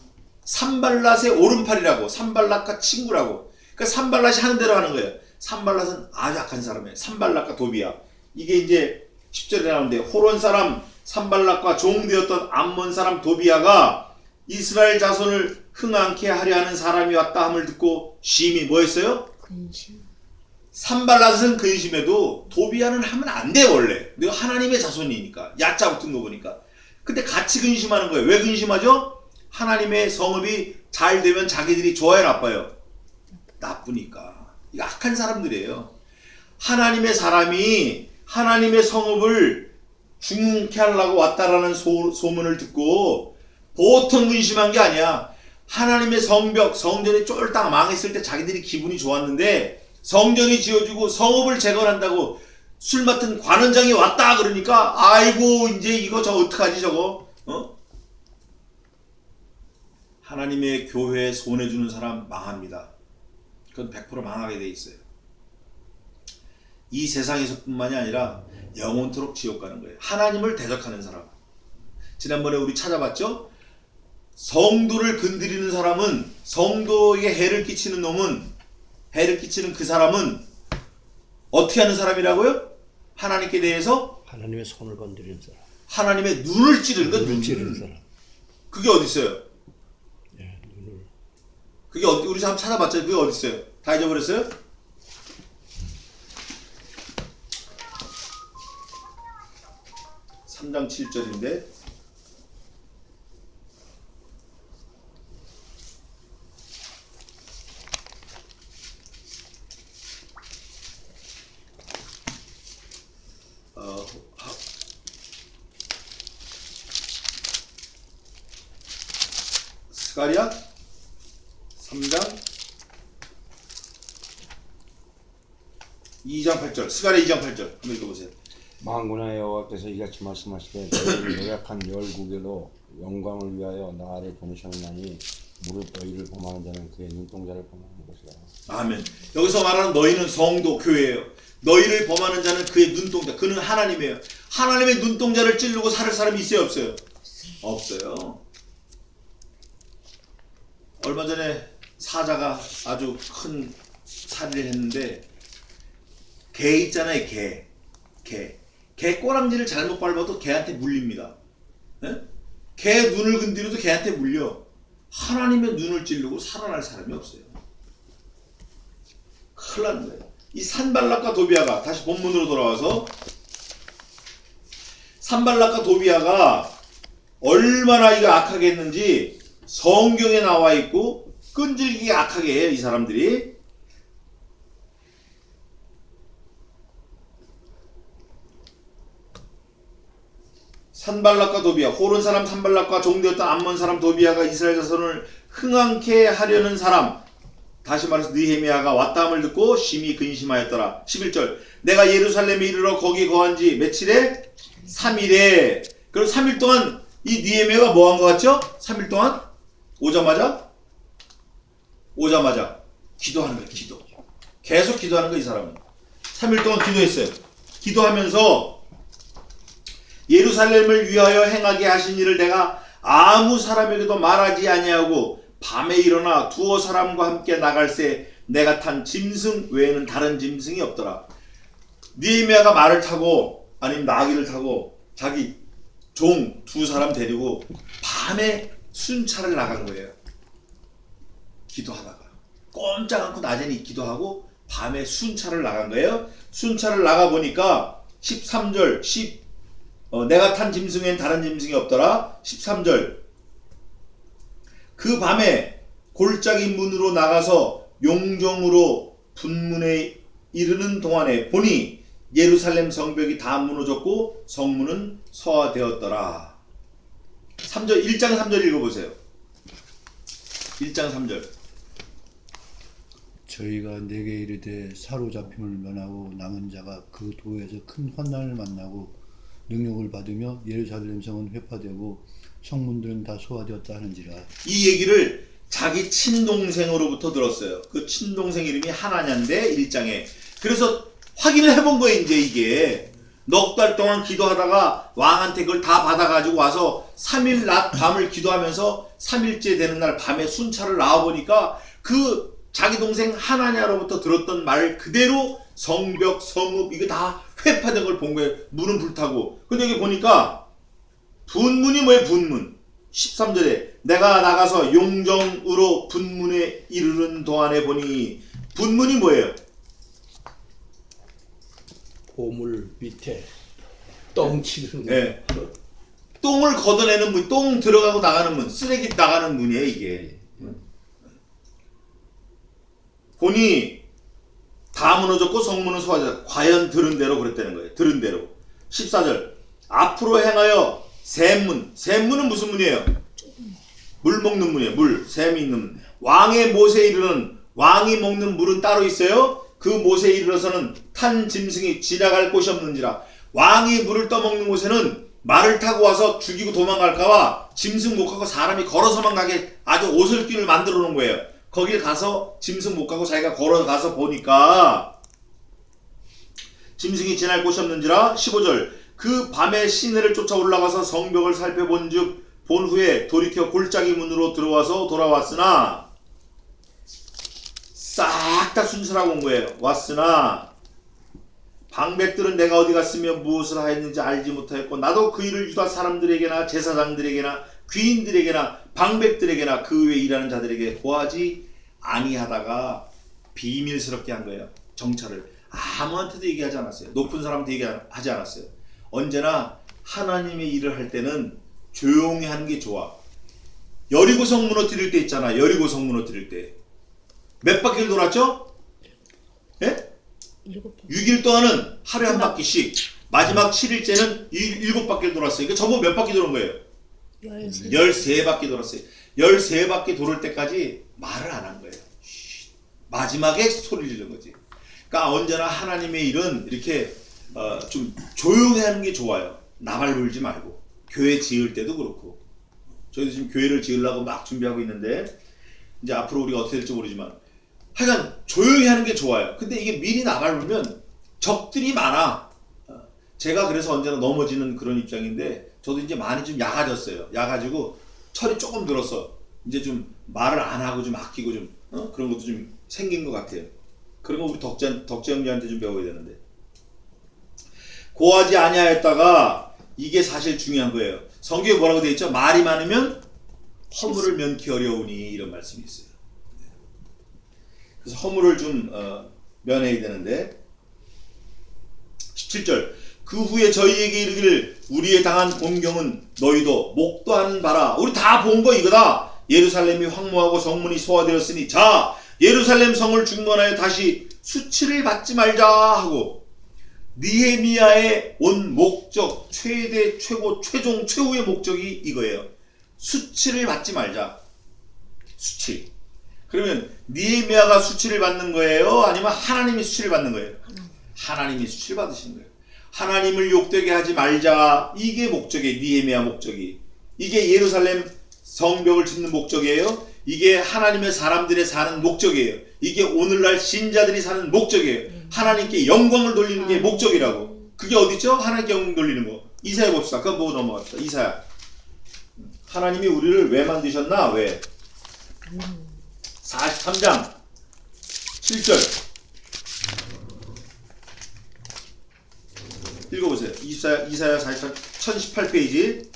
[SPEAKER 1] 산발랏의 오른팔이라고 산발랏과 친구라고. 그러니까 산발랏이 하는 대로 하는 거예요. 산발랏은 아주 악한 사람이에요. 산발랏과 도비야. 이게 이제 10절에 나오는데 호론 사람 산발랏과 종되었던 암몬 사람 도비야가 이스라엘 자손을 흥황케 하려 하는 사람이 왔다 함을 듣고 심히 뭐 했어요?
[SPEAKER 3] 근심.
[SPEAKER 1] 산발랏은 근심해도 도비야는 하면 안 돼 원래. 내가 하나님의 자손이니까. 야자 붙은 거 보니까. 근데 같이 근심하는 거예요. 왜 근심하죠? 하나님의 성읍이 잘 되면 자기들이 좋아요 나빠요? 나쁘니까. 이거 악한 사람들이에요. 하나님의 사람이 하나님의 성읍을 중케 하려고 왔다라는 소문을 듣고 보통 근심한 게 아니야. 하나님의 성전이 쫄딱 망했을 때 자기들이 기분이 좋았는데 성전이 지어지고 성읍을 재건한다고 술 맡은 관원장이 왔다 그러니까 아이고 이제 이거 저 어떡하지 저거 하나님의 교회에 손해주는 사람 망합니다. 그건 100% 망하게 돼 있어요. 이 세상에서 뿐만이 아니라 영원토록 지옥 가는 거예요. 하나님을 대적하는 사람. 지난번에 우리 찾아봤죠? 성도를 건드리는 사람은 성도에게 해를 끼치는 그 사람은 어떻게 하는 사람이라고요? 하나님께 대해서
[SPEAKER 2] 하나님의 손을 건드리는 사람.
[SPEAKER 1] 하나님의 눈을 찌르는 것.
[SPEAKER 2] 눈을 찌르는 사람.
[SPEAKER 1] 그게 어디 있어요?
[SPEAKER 2] 예, 눈을.
[SPEAKER 1] 그게 우리 한번 찾아봤죠? 그게 어디 있어요? 다 잊어버렸어요? (3장 7절인데) 스가랴 3장 2장 8절 스가랴 2장 8절 한번 읽어보세요.
[SPEAKER 2] 만군의 여호와께서 이같이 말씀하시되 너희를 노력한 열국에도 영광을 위하여 나를 보내셨나니 무릇 너희를 범하는 자는 그의 눈동자를 범하는 것이라. 아멘.
[SPEAKER 1] 여기서 말하는 너희는 성도 교회예요. 너희를 범하는 자는 그의 눈동자. 그는 하나님이에요. 하나님의 눈동자를 찌르고 살 사람이 있어요 없어요? 없어요. 얼마 전에 사자가 아주 큰 살인을 했는데 개 있잖아요. 개 꼬랑지를 잘못 밟아도 개한테 물립니다. 네? 개 눈을 건드려도 개한테 물려. 하나님의 눈을 찌르고 살아날 사람이 없어요. 큰일 나는 거예요. 이 산발랏과 도비아가 다시 본문으로 돌아와서 산발랏과 도비아가 얼마나 이거 악하게 했는지 성경에 나와 있고 끈질기게 악하게 해요. 이 사람들이. 산발랏과 도비아, 호론 사람 산발랏과 종되었던 암몬 사람 도비아가 이스라엘 자손을 흥황케 하려는 사람, 다시 말해서 느헤미야가 왔다함을 듣고 심히 근심하였더라. 11절 내가 예루살렘에 이르러 거기 거한 지 며칠에? 3일에. 그럼 3일 동안 이 느헤미야가 뭐 한 것 같죠? 3일 동안 오자마자 기도하는 거예요. 기도. 계속 기도하는 거예요. 이 사람은 3일 동안 기도했어요. 기도하면서 예루살렘을 위하여 행하게 하신 일을 내가 아무 사람에게도 말하지 아니하고 밤에 일어나 두어 사람과 함께 나갈새 내가 탄 짐승 외에는 다른 짐승이 없더라. 느헤미야가 말을 타고 아니면 나귀를 타고 자기 종 두 사람 데리고 밤에 순찰을 나간 거예요. 기도하다가 꼼짝 않고 낮에는 기도하고 밤에 순찰을 나간 거예요. 순찰을 나가 보니까 13절 내가 탄 짐승엔 다른 짐승이 없더라. 13절 그 밤에 골짜기 문으로 나가서 용정으로 분문에 이르는 동안에 보니 예루살렘 성벽이 다 무너졌고 성문은 서화되었더라. 3절 1장 3절 읽어보세요. 1장 3절
[SPEAKER 4] 저희가 내게 이르되 사로잡힘을 면하고 남은 자가 그 도에서 큰 환난을 만나고 능력을 받으며 예루살렘 성은 회파되고 성문들은 다 소화되었다 하는지라.
[SPEAKER 1] 이 얘기를 자기 친동생으로부터 들었어요. 그 친동생 이름이 하나냐인데 1장에. 그래서 확인을 해본 거예요. 이제 이게 넉 달 동안 기도하다가 왕한테 그걸 다 받아가지고 와서 3일 낮 밤을 기도하면서 3일째 되는 날 밤에 순찰을 나와보니까 그 자기 동생 하나냐로부터 들었던 말 그대로 성벽, 성읍 이거 다 회파된 걸 본 거예요. 문은 불타고. 근데 여기 보니까 분문이 뭐예요? 분문. 13절에 내가 나가서 용정으로 분문에 이르는 동안에 보니 분문이 뭐예요?
[SPEAKER 5] 보물 밑에 똥 치는 거.
[SPEAKER 1] 네. 똥을 걷어내는 문, 똥 들어가고 나가는 문, 쓰레기 나가는 문이에요 이게. 보니 다 무너졌고 성문은 소화되었다. 과연 들은 대로 그랬다는 거예요. 들은 대로. 14절 앞으로 행하여 샘문. 샘문은 무슨 문이에요? 물 먹는 문이에요. 물. 샘이 있는 문. 왕의 못에 이르는 왕이 먹는 물은 따로 있어요. 그 못에 이르러서는 탄 짐승이 지나갈 곳이 없는지라. 왕이 물을 떠먹는 곳에는 말을 타고 와서 죽이고 도망갈까봐 짐승 못 가고 사람이 걸어서만 가게 아주 오솔길을 만들어 놓은 거예요. 거길 가서 짐승 못 가고 자기가 걸어가서 보니까 짐승이 지날 곳이 없는지라. 15절 그 밤에 시내를 쫓아 올라가서 성벽을 살펴본 즉 본 후에 돌이켜 골짜기 문으로 들어와서 돌아왔으나 싹 다 순찰하고 온 거예요. 왔으나 방백들은 내가 어디 갔으며 무엇을 하였는지 알지 못하였고 나도 그 일을 유다 사람들에게나 제사장들에게나 귀인들에게나 방백들에게나 그 외에 일하는 자들에게 고하지 아니하다가 비밀스럽게 한 거예요. 정찰을 아무한테도 얘기하지 않았어요. 높은 사람한테 얘기하지 않았어요. 언제나 하나님의 일을 할 때는 조용히 하는 게 좋아. 여리고성 무너뜨릴 때 있잖아. 여리고성 무너뜨릴 때 몇 바퀴를 돌았죠? 예? 6일 동안은 하루에 한 바퀴씩, 마지막 7일째는 7바퀴를 돌았어요. 그러니까 전부 몇 바퀴 도는 거예요? 13바퀴 돌았어요. 13바퀴 돌을 때까지 말을 안 한 거예요. 마지막에 소리를 지른 거지. 그러니까 언제나 하나님의 일은 이렇게 좀 조용히 하는 게 좋아요. 나발 불지 말고. 교회 지을 때도 그렇고. 저희도 지금 교회를 지으려고 막 준비하고 있는데 이제 앞으로 우리가 어떻게 될지 모르지만 하여간 조용히 하는 게 좋아요. 근데 이게 미리 나발 불면 적들이 많아. 제가 그래서 언제나 넘어지는 그런 입장인데 저도 이제 많이 좀 야가졌어요. 야가지고 철이 조금 들었어. 이제 좀 말을 안 하고 좀 아끼고 좀 그런 것도 좀 생긴 것 같아요. 그런 거 우리 덕재 형제한테 좀 배워야 되는데. 고하지 아니하였다가 이게 사실 중요한 거예요. 성경에 뭐라고 되어 있죠? 말이 많으면 허물을 면키 어려우니 이런 말씀이 있어요. 그래서 허물을 좀 면해야 되는데 17절 그 후에 저희에게 이르기를 우리의 당한 공경은 너희도 목도하는 바라. 우리 다 본 거 이거다. 예루살렘이 황무하고 성문이 소화되었으니 자 예루살렘 성을 중건하여 다시 수치를 받지 말자 하고 느헤미야의 온 목적 최대 최고 최종 최후의 목적이 이거예요. 수치를 받지 말자. 수치. 그러면 느헤미야가 수치를 받는 거예요? 아니면 하나님이 수치를 받는 거예요? 하나님이 수치를 받으시는 거예요. 하나님을 욕되게 하지 말자. 이게 목적이에요. 느헤미야 목적이. 이게 예루살렘 성벽을 짓는 목적이에요. 이게 하나님의 사람들의 사는 목적이에요. 이게 오늘날 신자들이 사는 목적이에요. 하나님께 영광을 돌리는 게 목적이라고. 그게 어디죠? 하나님께 영광 돌리는 거. 이사야 봅시다. 그거 보고 넘어갑시다. 이사야. 하나님이 우리를 왜 만드셨나? 왜? 43장 7절 읽어보세요. 이사야 43, 1018페이지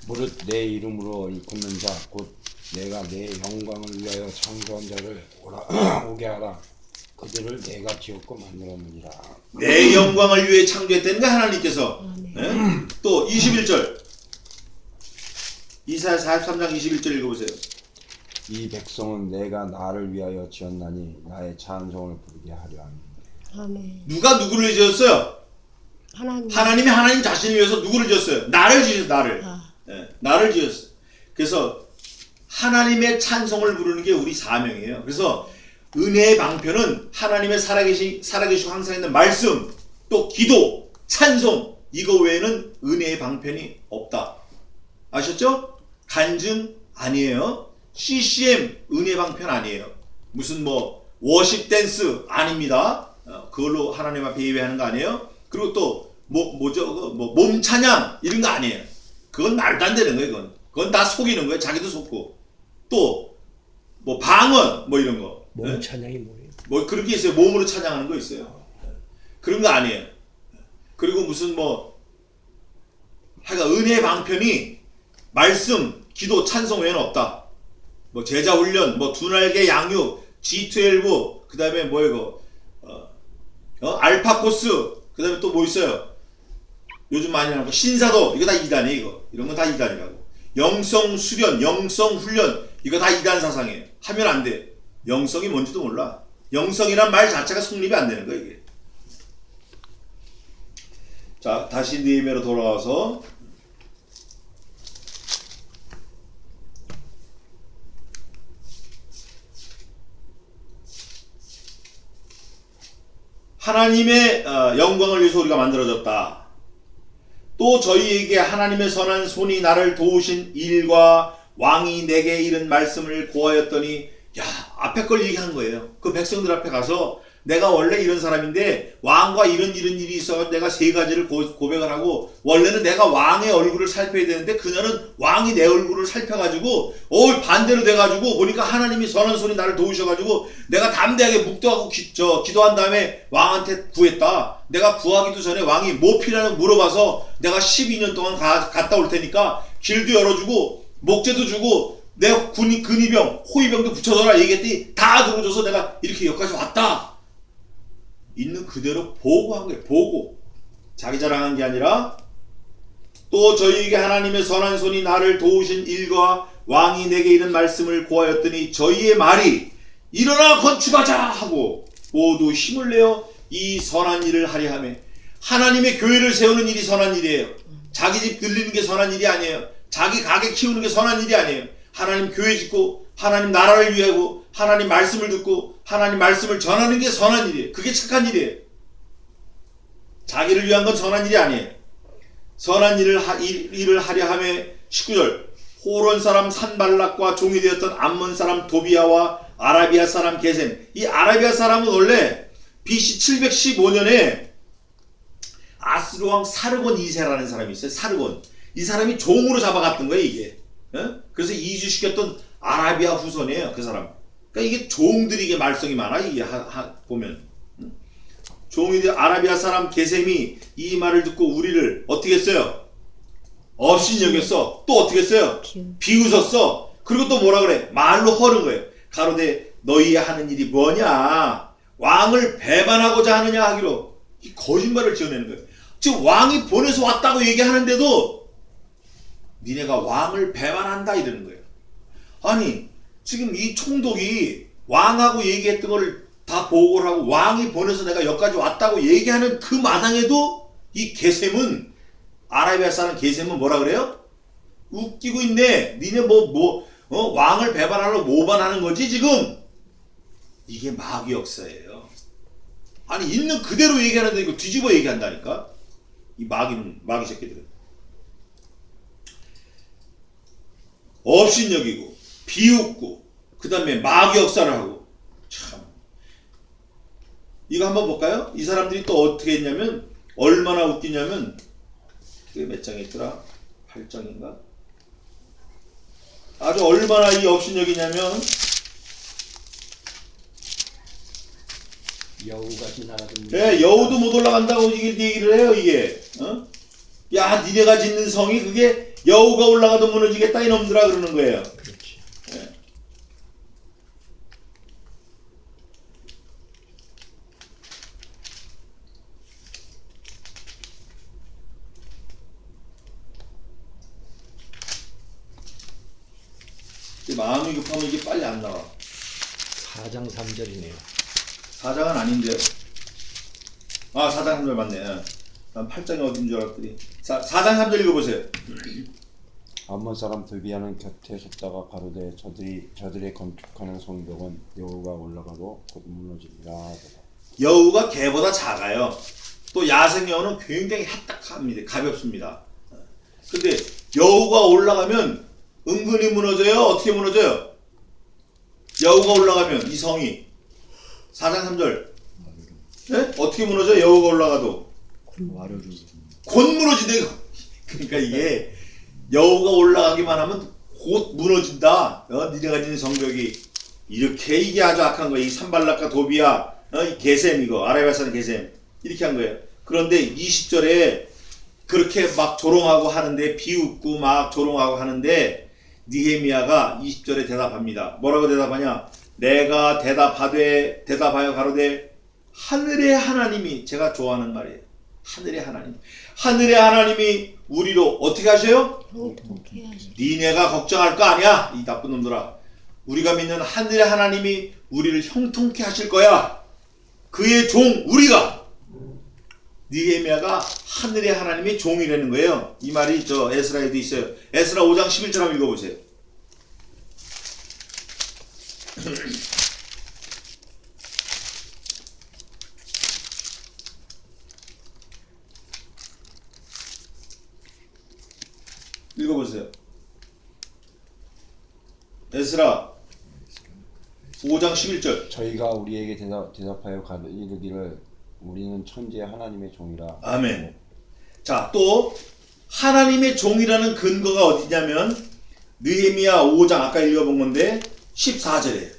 [SPEAKER 2] 무릇 내 이름으로 일컫는 자 곧 내가 내 영광을 위하여 창조한 자를 오게 하라. 그들을 내가 지었고 만들었느니라.
[SPEAKER 1] 내 영광을 위해 창조했다는 거 하나님께서.
[SPEAKER 3] 아멘.
[SPEAKER 1] 예? 또 21절 이사야 43장 21절 읽어보세요.
[SPEAKER 2] 이 백성은 내가 나를 위하여 지었나니 나의 찬송을 부르게 하려 함이라.
[SPEAKER 3] 아멘.
[SPEAKER 1] 누가 누구를 지었어요?
[SPEAKER 3] 하나님.
[SPEAKER 1] 하나님이 하나님 자신을 위해서 누구를 지었어요? 나를 지었어요. 나를.
[SPEAKER 3] 아,
[SPEAKER 1] 예, 나를 지었어요. 그래서 하나님의 찬송을 부르는 게 우리 사명이에요. 그래서 은혜의 방편은 하나님의 살아계시고 항상 있는 말씀, 또 기도, 찬송, 이거 외에는 은혜의 방편이 없다. 아셨죠? 간증 아니에요. CCM 은혜 방편 아니에요. 무슨 뭐 워십 댄스 아닙니다. 그걸로 하나님 앞에 예배하는 거 아니에요. 그리고 또 몸 찬양 이런 거 아니에요. 그건 말도 안 되는 거예요. 그건 다 속이는 거예요. 자기도 속고. 또 뭐 방언 뭐 이런 거.
[SPEAKER 5] 몸 찬양이 뭐예요?
[SPEAKER 1] 뭐 그런 게 있어요. 몸으로 찬양하는 거 있어요. 그런 거 아니에요. 그리고 무슨 뭐 하여간 은혜의 방편이 말씀, 기도, 찬송 외에는 없다. 뭐 제자 훈련, 뭐 두 날개 양육, G12, 그 다음에 뭐 이거 알파 코스, 그 다음에 또 뭐 있어요? 요즘 많이 하는 거 신사도, 이거 다 2단이에요. 이거 이런 건 다 2단이라고. 영성 수련, 영성 훈련, 이거 다 2단 사상이에요. 하면 안 돼. 영성이 뭔지도 몰라. 영성이란 말 자체가 성립이 안 되는 거야 이게. 자, 다시 느헤미야로 돌아와서 하나님의 영광을 위해서 우리가 만들어졌다. 또 저희에게 하나님의 선한 손이 나를 도우신 일과 왕이 내게 이른 말씀을 고하였더니, 야, 앞에 걸 얘기한 거예요. 그 백성들 앞에 가서 내가 원래 이런 사람인데 왕과 이런 일이 있어 내가 세 가지를 고백을 하고, 원래는 내가 왕의 얼굴을 살펴야 되는데 그날은 왕이 내 얼굴을 살펴가지고 반대로 돼가지고 보니까 하나님이 선한 손이 나를 도우셔가지고 내가 담대하게 묵도하고 기도한 다음에 왕한테 구했다. 내가 구하기도 전에 왕이 뭐 필요하냐고 물어봐서 내가 12년 동안 갔다 올 테니까 길도 열어주고 목재도 주고 내 근위병, 호위병도 붙여줘라 얘기했더니 다 들어줘서 내가 이렇게 여기까지 왔다. 있는 그대로 보고한 거예요. 보고. 자기 자랑한 게 아니라, 또 저희에게 하나님의 선한 손이 나를 도우신 일과 왕이 내게 이른 말씀을 고하였더니 저희의 말이 일어나 건축하자 하고 모두 힘을 내어 이 선한 일을 하려 하며, 하나님의 교회를 세우는 일이 선한 일이에요. 자기 집 들리는 게 선한 일이 아니에요. 자기 가게 키우는 게 선한 일이 아니에요. 하나님 교회 짓고 하나님 나라를 위하고 하나님 말씀을 듣고 하나님 말씀을 전하는 게 선한 일이에요. 그게 착한 일이에요. 자기를 위한 건 선한 일이 아니에요. 선한 일을 하려 하며 19절 호론 사람 산발락과 종이 되었던 암몬 사람 도비아와 아라비아 사람 게셈. 이 아라비아 사람은 원래 BC 715년에 아스루 왕 사르곤 2세라는 사람이 있어요. 사르곤. 이 사람이 종으로 잡아갔던 거예요, 이게. 그래서 이주시켰던 아라비아 후손이에요, 그 사람. 그러니까 이게 종들이 이게 말썽이 많아, 이게 보면. 종이 아라비아 사람 게셈이 이 말을 듣고 우리를 어떻게 했어요? 업신여겼어. 또 어떻게 했어요? 비웃었어. 그리고 또 뭐라 그래? 말로 허는 거예요. 가로되 너희 하는 일이 뭐냐? 왕을 배반하고자 하느냐 하기로. 이 거짓말을 지어내는 거예요. 지금 왕이 보내서 왔다고 얘기하는데도 니네가 왕을 배반한다 이러는 거예요. 아니 지금 이 총독이 왕하고 얘기했던 걸 다 보고를 하고 왕이 보내서 내가 여기까지 왔다고 얘기하는 그 마당에도 이 게셈은, 아라비아 사람 게셈은 뭐라 그래요? 웃기고 있네. 니네 왕을 배반하려고 모반하는 거지 지금. 이게 마귀 역사예요. 아니 있는 그대로 얘기하는데 이거 뒤집어 얘기한다니까. 이 마귀 새끼들은. 업신여기고 비웃고 그 다음에 마귀 역사를 하고. 참 이거 한번 볼까요? 이 사람들이 또 어떻게 했냐면 얼마나 웃기냐면, 그게 몇 장에 있더라? 8장인가? 아주 얼마나 이 업신여기냐면,
[SPEAKER 5] 여우같이 날아듭니다.
[SPEAKER 1] 네, 여우도 못 올라간다고 얘기를 해요, 이게. 야, 니네가 짓는 성이 그게 여우가 올라가도 무너지겠다 이놈들아 그러는 거예요.
[SPEAKER 5] 그렇지.
[SPEAKER 1] 네. 마음이 급하면 이게 빨리 안 나와.
[SPEAKER 5] 4장 3절이네요.
[SPEAKER 1] 4장은 아닌데요. 아 4장 3절 맞네. 난 8장이 어딘 줄 알았더니 4장 3절 읽어보세요.
[SPEAKER 2] 암몬 사람 드비아는 곁에 섰다가 가로되 저들의 건축하는 성벽은 여호가 올라가고 곧 무너지리라.
[SPEAKER 1] 여우가 개보다 작아요. 또 야생 여우는 굉장히 하딱합니다. 가볍습니다. 근데 여우가 올라가면 은근히 무너져요? 어떻게 무너져요? 여우가 올라가면 이 성이 4장 3절 네? 어떻게 무너져요? 여우가 올라가도
[SPEAKER 4] 와르르.
[SPEAKER 1] 곧 무너진대. 그러니까 이게 여우가 올라가기만 하면 곧 무너진다. 니네가 지는 성벽이 이렇게 이게 아주 악한 거예요. 이 산발락과 도비아 이 게셈 이거 아라비아 사는 게셈 이렇게 한 거예요. 그런데 20절에 그렇게 막 조롱하고 하는데 비웃고 막 조롱하고 하는데 느헤미야가 20절에 대답합니다. 뭐라고 대답하냐? 내가 대답하여 가로되 하늘의 하나님이 제가 좋아하는 말이에요. 하늘의 하나님이 우리로 어떻게 하셔요?
[SPEAKER 3] 형통케 하시고
[SPEAKER 1] 니네가 걱정할 거 아니야 이 나쁜 놈들아. 우리가 믿는 하늘의 하나님이 우리를 형통케 하실 거야. 그의 종 우리가. 느헤미야가 하늘의 하나님의 종이라는 거예요. 이 말이 저 에스라에도 있어요. 에스라 5장 11절 한번 읽어보세요. 읽어보세요. 에스라 5장 11절.
[SPEAKER 2] 저희가 우리에게 대답하여 이르기를 우리는 천지의 하나님의 종이라.
[SPEAKER 1] 아멘. 자, 또 하나님의 종이라는 근거가 어디냐면 느헤미야 5장 아까 읽어본 건데 14절에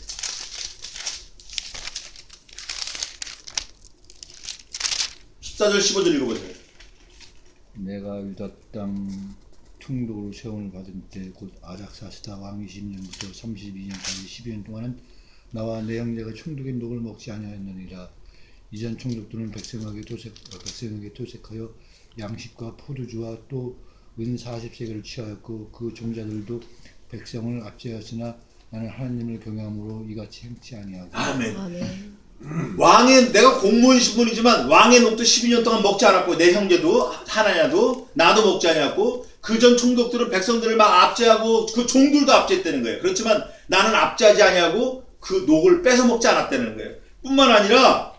[SPEAKER 1] 14절 15절 읽어보세요.
[SPEAKER 4] 내가 유다 땅 통독으로 세움을 받은 때 곧 아닥사스다 왕 20년부터 32년까지 12년 동안은 나와 내 형제가 총독의 녹을 먹지 아니하였느니라. 이전 총독들은 백성에게 토색하여 양식과 포도주와 또 은 40세겔을 취하였고 그 종자들도 백성을 압제하였으나 나는 하나님을 경외함으로 이같이 행치 아니하고.
[SPEAKER 1] 아멘.
[SPEAKER 3] 아멘.
[SPEAKER 1] 왕의 내가 공무원 신분이지만 왕의 녹도 12년 동안 먹지 않았고 내 형제도 하나냐도 나도 먹지 않았고 그 전 총독들은 백성들을 막 압제하고 그 종들도 압제했다는 거예요. 그렇지만 나는 압제하지 아니하고 그 녹을 뺏어 먹지 않았다는 거예요. 뿐만 아니라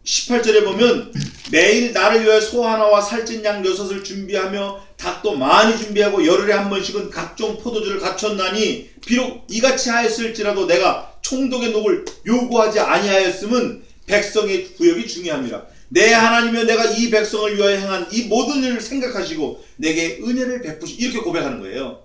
[SPEAKER 1] 18절에 보면 매일 나를 위하여 소 하나와 살찐 양 6을 준비하며 닭도 많이 준비하고 열흘에 한 번씩은 각종 포도주를 갖췄나니 비록 이같이 하였을지라도 내가 총독의 녹을 요구하지 아니하였음은 백성의 구역이 중요합니다. 내 하나님이여 내가 이 백성을 위하여 행한 이 모든 일을 생각하시고 내게 은혜를 베푸시 이렇게 고백하는 거예요.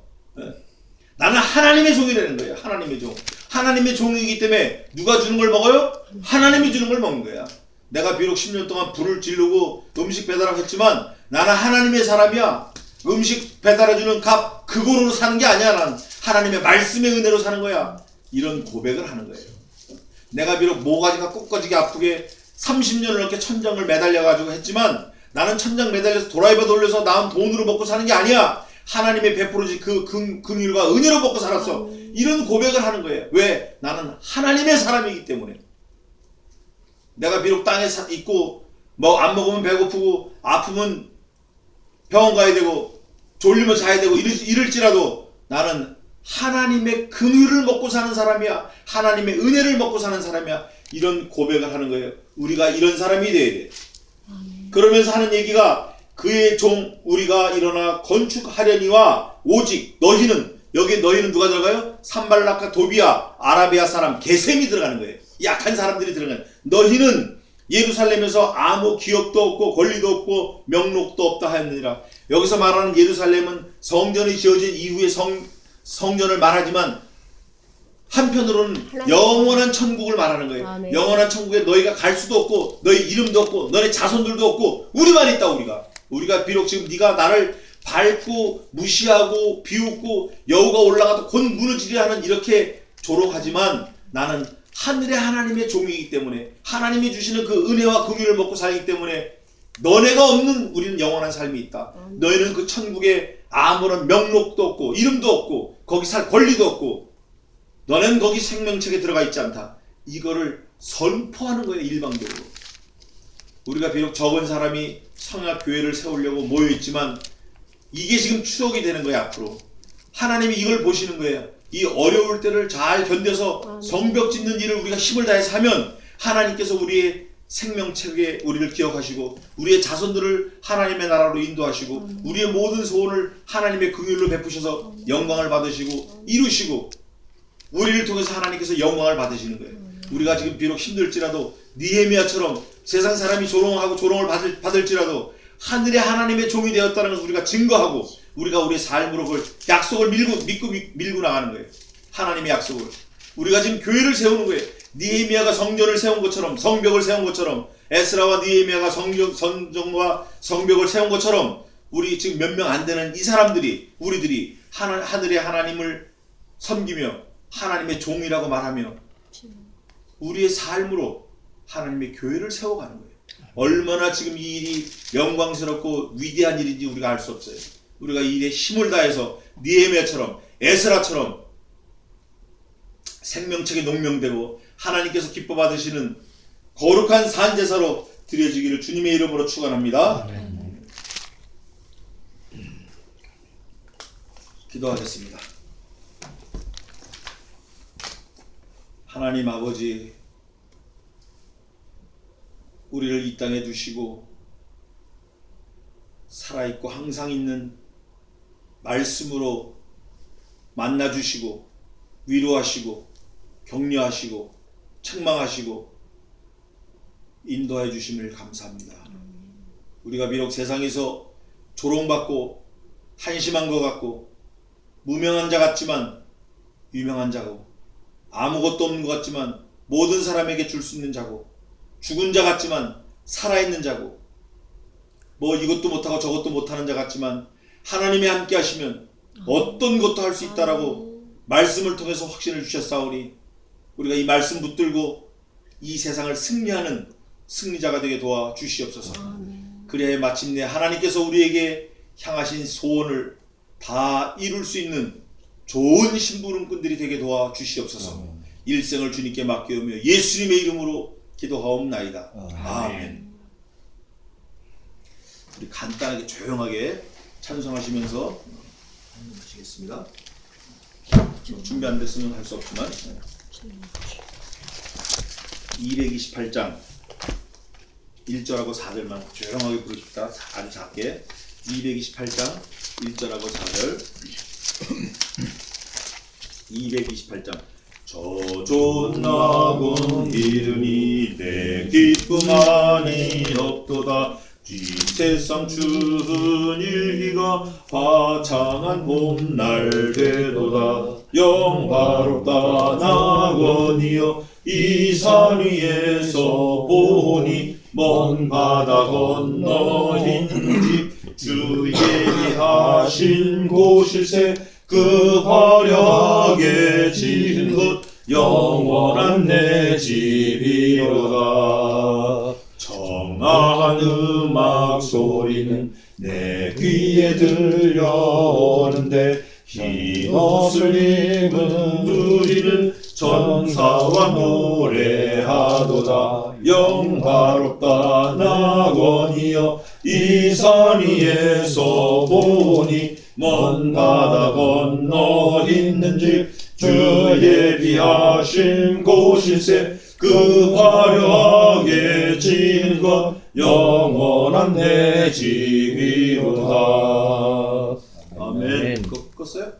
[SPEAKER 1] 나는 하나님의 종이라는 거예요. 하나님의 종. 하나님의 종이기 때문에 누가 주는 걸 먹어요? 하나님이 주는 걸 먹는 거야. 내가 비록 10년 동안 불을 지르고 음식 배달하고 했지만 나는 하나님의 사람이야. 음식 배달해주는 값 그거로 사는 게 아니야. 난 하나님의 말씀의 은혜로 사는 거야. 이런 고백을 하는 거예요. 내가 비록 모가지가 꺾어지게 아프게 30년을 넘게 천장을 매달려가지고 했지만 나는 천장 매달려서 드라이버 돌려서 나온 돈으로 먹고 사는 게 아니야. 하나님의 베풀어진 그 긍휼과 은혜로 먹고 살았어. 이런 고백을 하는 거예요. 왜? 나는 하나님의 사람이기 때문에. 내가 비록 땅에 있고 뭐 안 먹으면 배고프고 아프면 병원 가야 되고 졸리면 자야 되고 이럴지라도 나는 하나님의 긍휼을 먹고 사는 사람이야. 하나님의 은혜를 먹고 사는 사람이야. 이런 고백을 하는 거예요. 우리가 이런 사람이 돼야 돼. 그러면서 하는 얘기가 그의 종 우리가 일어나 건축하려니와 오직 너희는 여기 너희는 누가 들어가요? 산발락과 도비아 아라비아 사람 게셈이 들어가는 거예요. 약한 사람들이 들어가는 너희는 예루살렘에서 아무 기업도 없고 권리도 없고 명록도 없다 하였느니라. 여기서 말하는 예루살렘은 성전이 지어진 이후의 성전을 말하지만 한편으로는 영원한 천국을 말하는 거예요.
[SPEAKER 3] 아멘.
[SPEAKER 1] 영원한 천국에 너희가 갈 수도 없고 너희 이름도 없고 너네 자손들도 없고 우리만 있다. 우리가 비록 지금 네가 나를 밟고 무시하고 비웃고 여우가 올라가도 곧 무너지려 하는 이렇게 조롱하지만 나는 하늘의 하나님의 종이기 때문에 하나님이 주시는 그 은혜와 긍휼을 먹고 살기 때문에 너네가 없는 우리는 영원한 삶이 있다. 너희는 그 천국에 아무런 명목도 없고 이름도 없고 거기 살 권리도 없고 너는 거기 생명책에 들어가 있지 않다. 이거를 선포하는 거예요. 일방적으로. 우리가 비록 적은 사람이 성약 교회를 세우려고 모여있지만 이게 지금 추억이 되는 거예요. 앞으로 하나님이 이걸 보시는 거예요. 이 어려울 때를 잘 견뎌서 성벽 짓는 일을 우리가 힘을 다해서 하면 하나님께서 우리의 생명책에 우리를 기억하시고 우리의 자손들을 하나님의 나라로 인도하시고 우리의 모든 소원을 하나님의 긍휼로 베푸셔서 영광을 받으시고 이루시고 우리를 통해서 하나님께서 영광을 받으시는 거예요. 우리가 지금 비록 힘들지라도 니에미야처럼 세상 사람이 조롱하고 조롱을 받을지라도 하늘의 하나님의 종이 되었다는 것을 우리가 증거하고 우리가 우리의 삶으로 그걸 약속을 밀고 나가는 거예요. 하나님의 약속을. 우리가 지금 교회를 세우는 거예요. 니에미야가 성전을 세운 것처럼 성벽을 세운 것처럼 에스라와 니에미야가 성전과 성벽을 세운 것처럼 우리 지금 몇 명 안 되는 이 사람들이 우리들이 하늘의 하나님을 섬기며 하나님의 종이라고 말하며 우리의 삶으로 하나님의 교회를 세워가는 거예요. 얼마나 지금 이 일이 영광스럽고 위대한 일인지 우리가 알 수 없어요. 우리가 이 일에 힘을 다해서 니에미야처럼 에스라처럼 생명책에 농명되고 하나님께서 기뻐 받으시는 거룩한 산제사로 드려지기를 주님의 이름으로 축원합니다. 기도하겠습니다. 하나님 아버지, 우리를 이 땅에 두시고 살아있고 항상 있는 말씀으로 만나주시고 위로하시고 격려하시고 책망하시고 인도해 주심을 감사합니다. 우리가 비록 세상에서 조롱받고 한심한 것 같고 무명한 자 같지만 유명한 자고 아무것도 없는 것 같지만 모든 사람에게 줄 수 있는 자고 죽은 자 같지만 살아있는 자고 뭐 이것도 못하고 저것도 못하는 자 같지만 하나님이 함께 하시면 어떤 것도 할 수 있다라고 말씀을 통해서 확신을 주셨사오니 우리가 이 말씀 붙들고 이 세상을 승리하는 승리자가 되게 도와 주시옵소서. 그래야 마침내 하나님께서 우리에게 향하신 소원을 다 이룰 수 있는 좋은 심부름꾼들이 되게 도와 주시옵소서. 일생을 주님께 맡기오며 예수님의 이름으로 기도하옵나이다. 아멘. 우리 간단하게 조용하게 찬송하시면서 하시겠습니다. 준비 안 됐으면 할 수 없지만 228장 1절하고 4절만 조용하게 부르십시다. 아주 작게. 228장 1절하고 4절 228장 저존나군 이르니 내 기쁨 아니 없도다 세상 추운 일기가 화창한 봄날 되도다 영화롭다 낙원이여 이 산 위에서 보니 먼 바다 건너 흰 집 주 예비하신 곳일세 그 화려하게 지은 것 영원한 내 집이로다. 청아한 음악 소리는 내 귀에 들려오는데 흰 옷을 입은 우리는 전사와 노래하도다. 영화롭다 낙원이여 이 산 위에서 보니 먼 바다 건너 있는 집 주 예비하신 곳일세 그 화려하게 지은 것 영원한 내 집이로다. 아멘. 껐어요?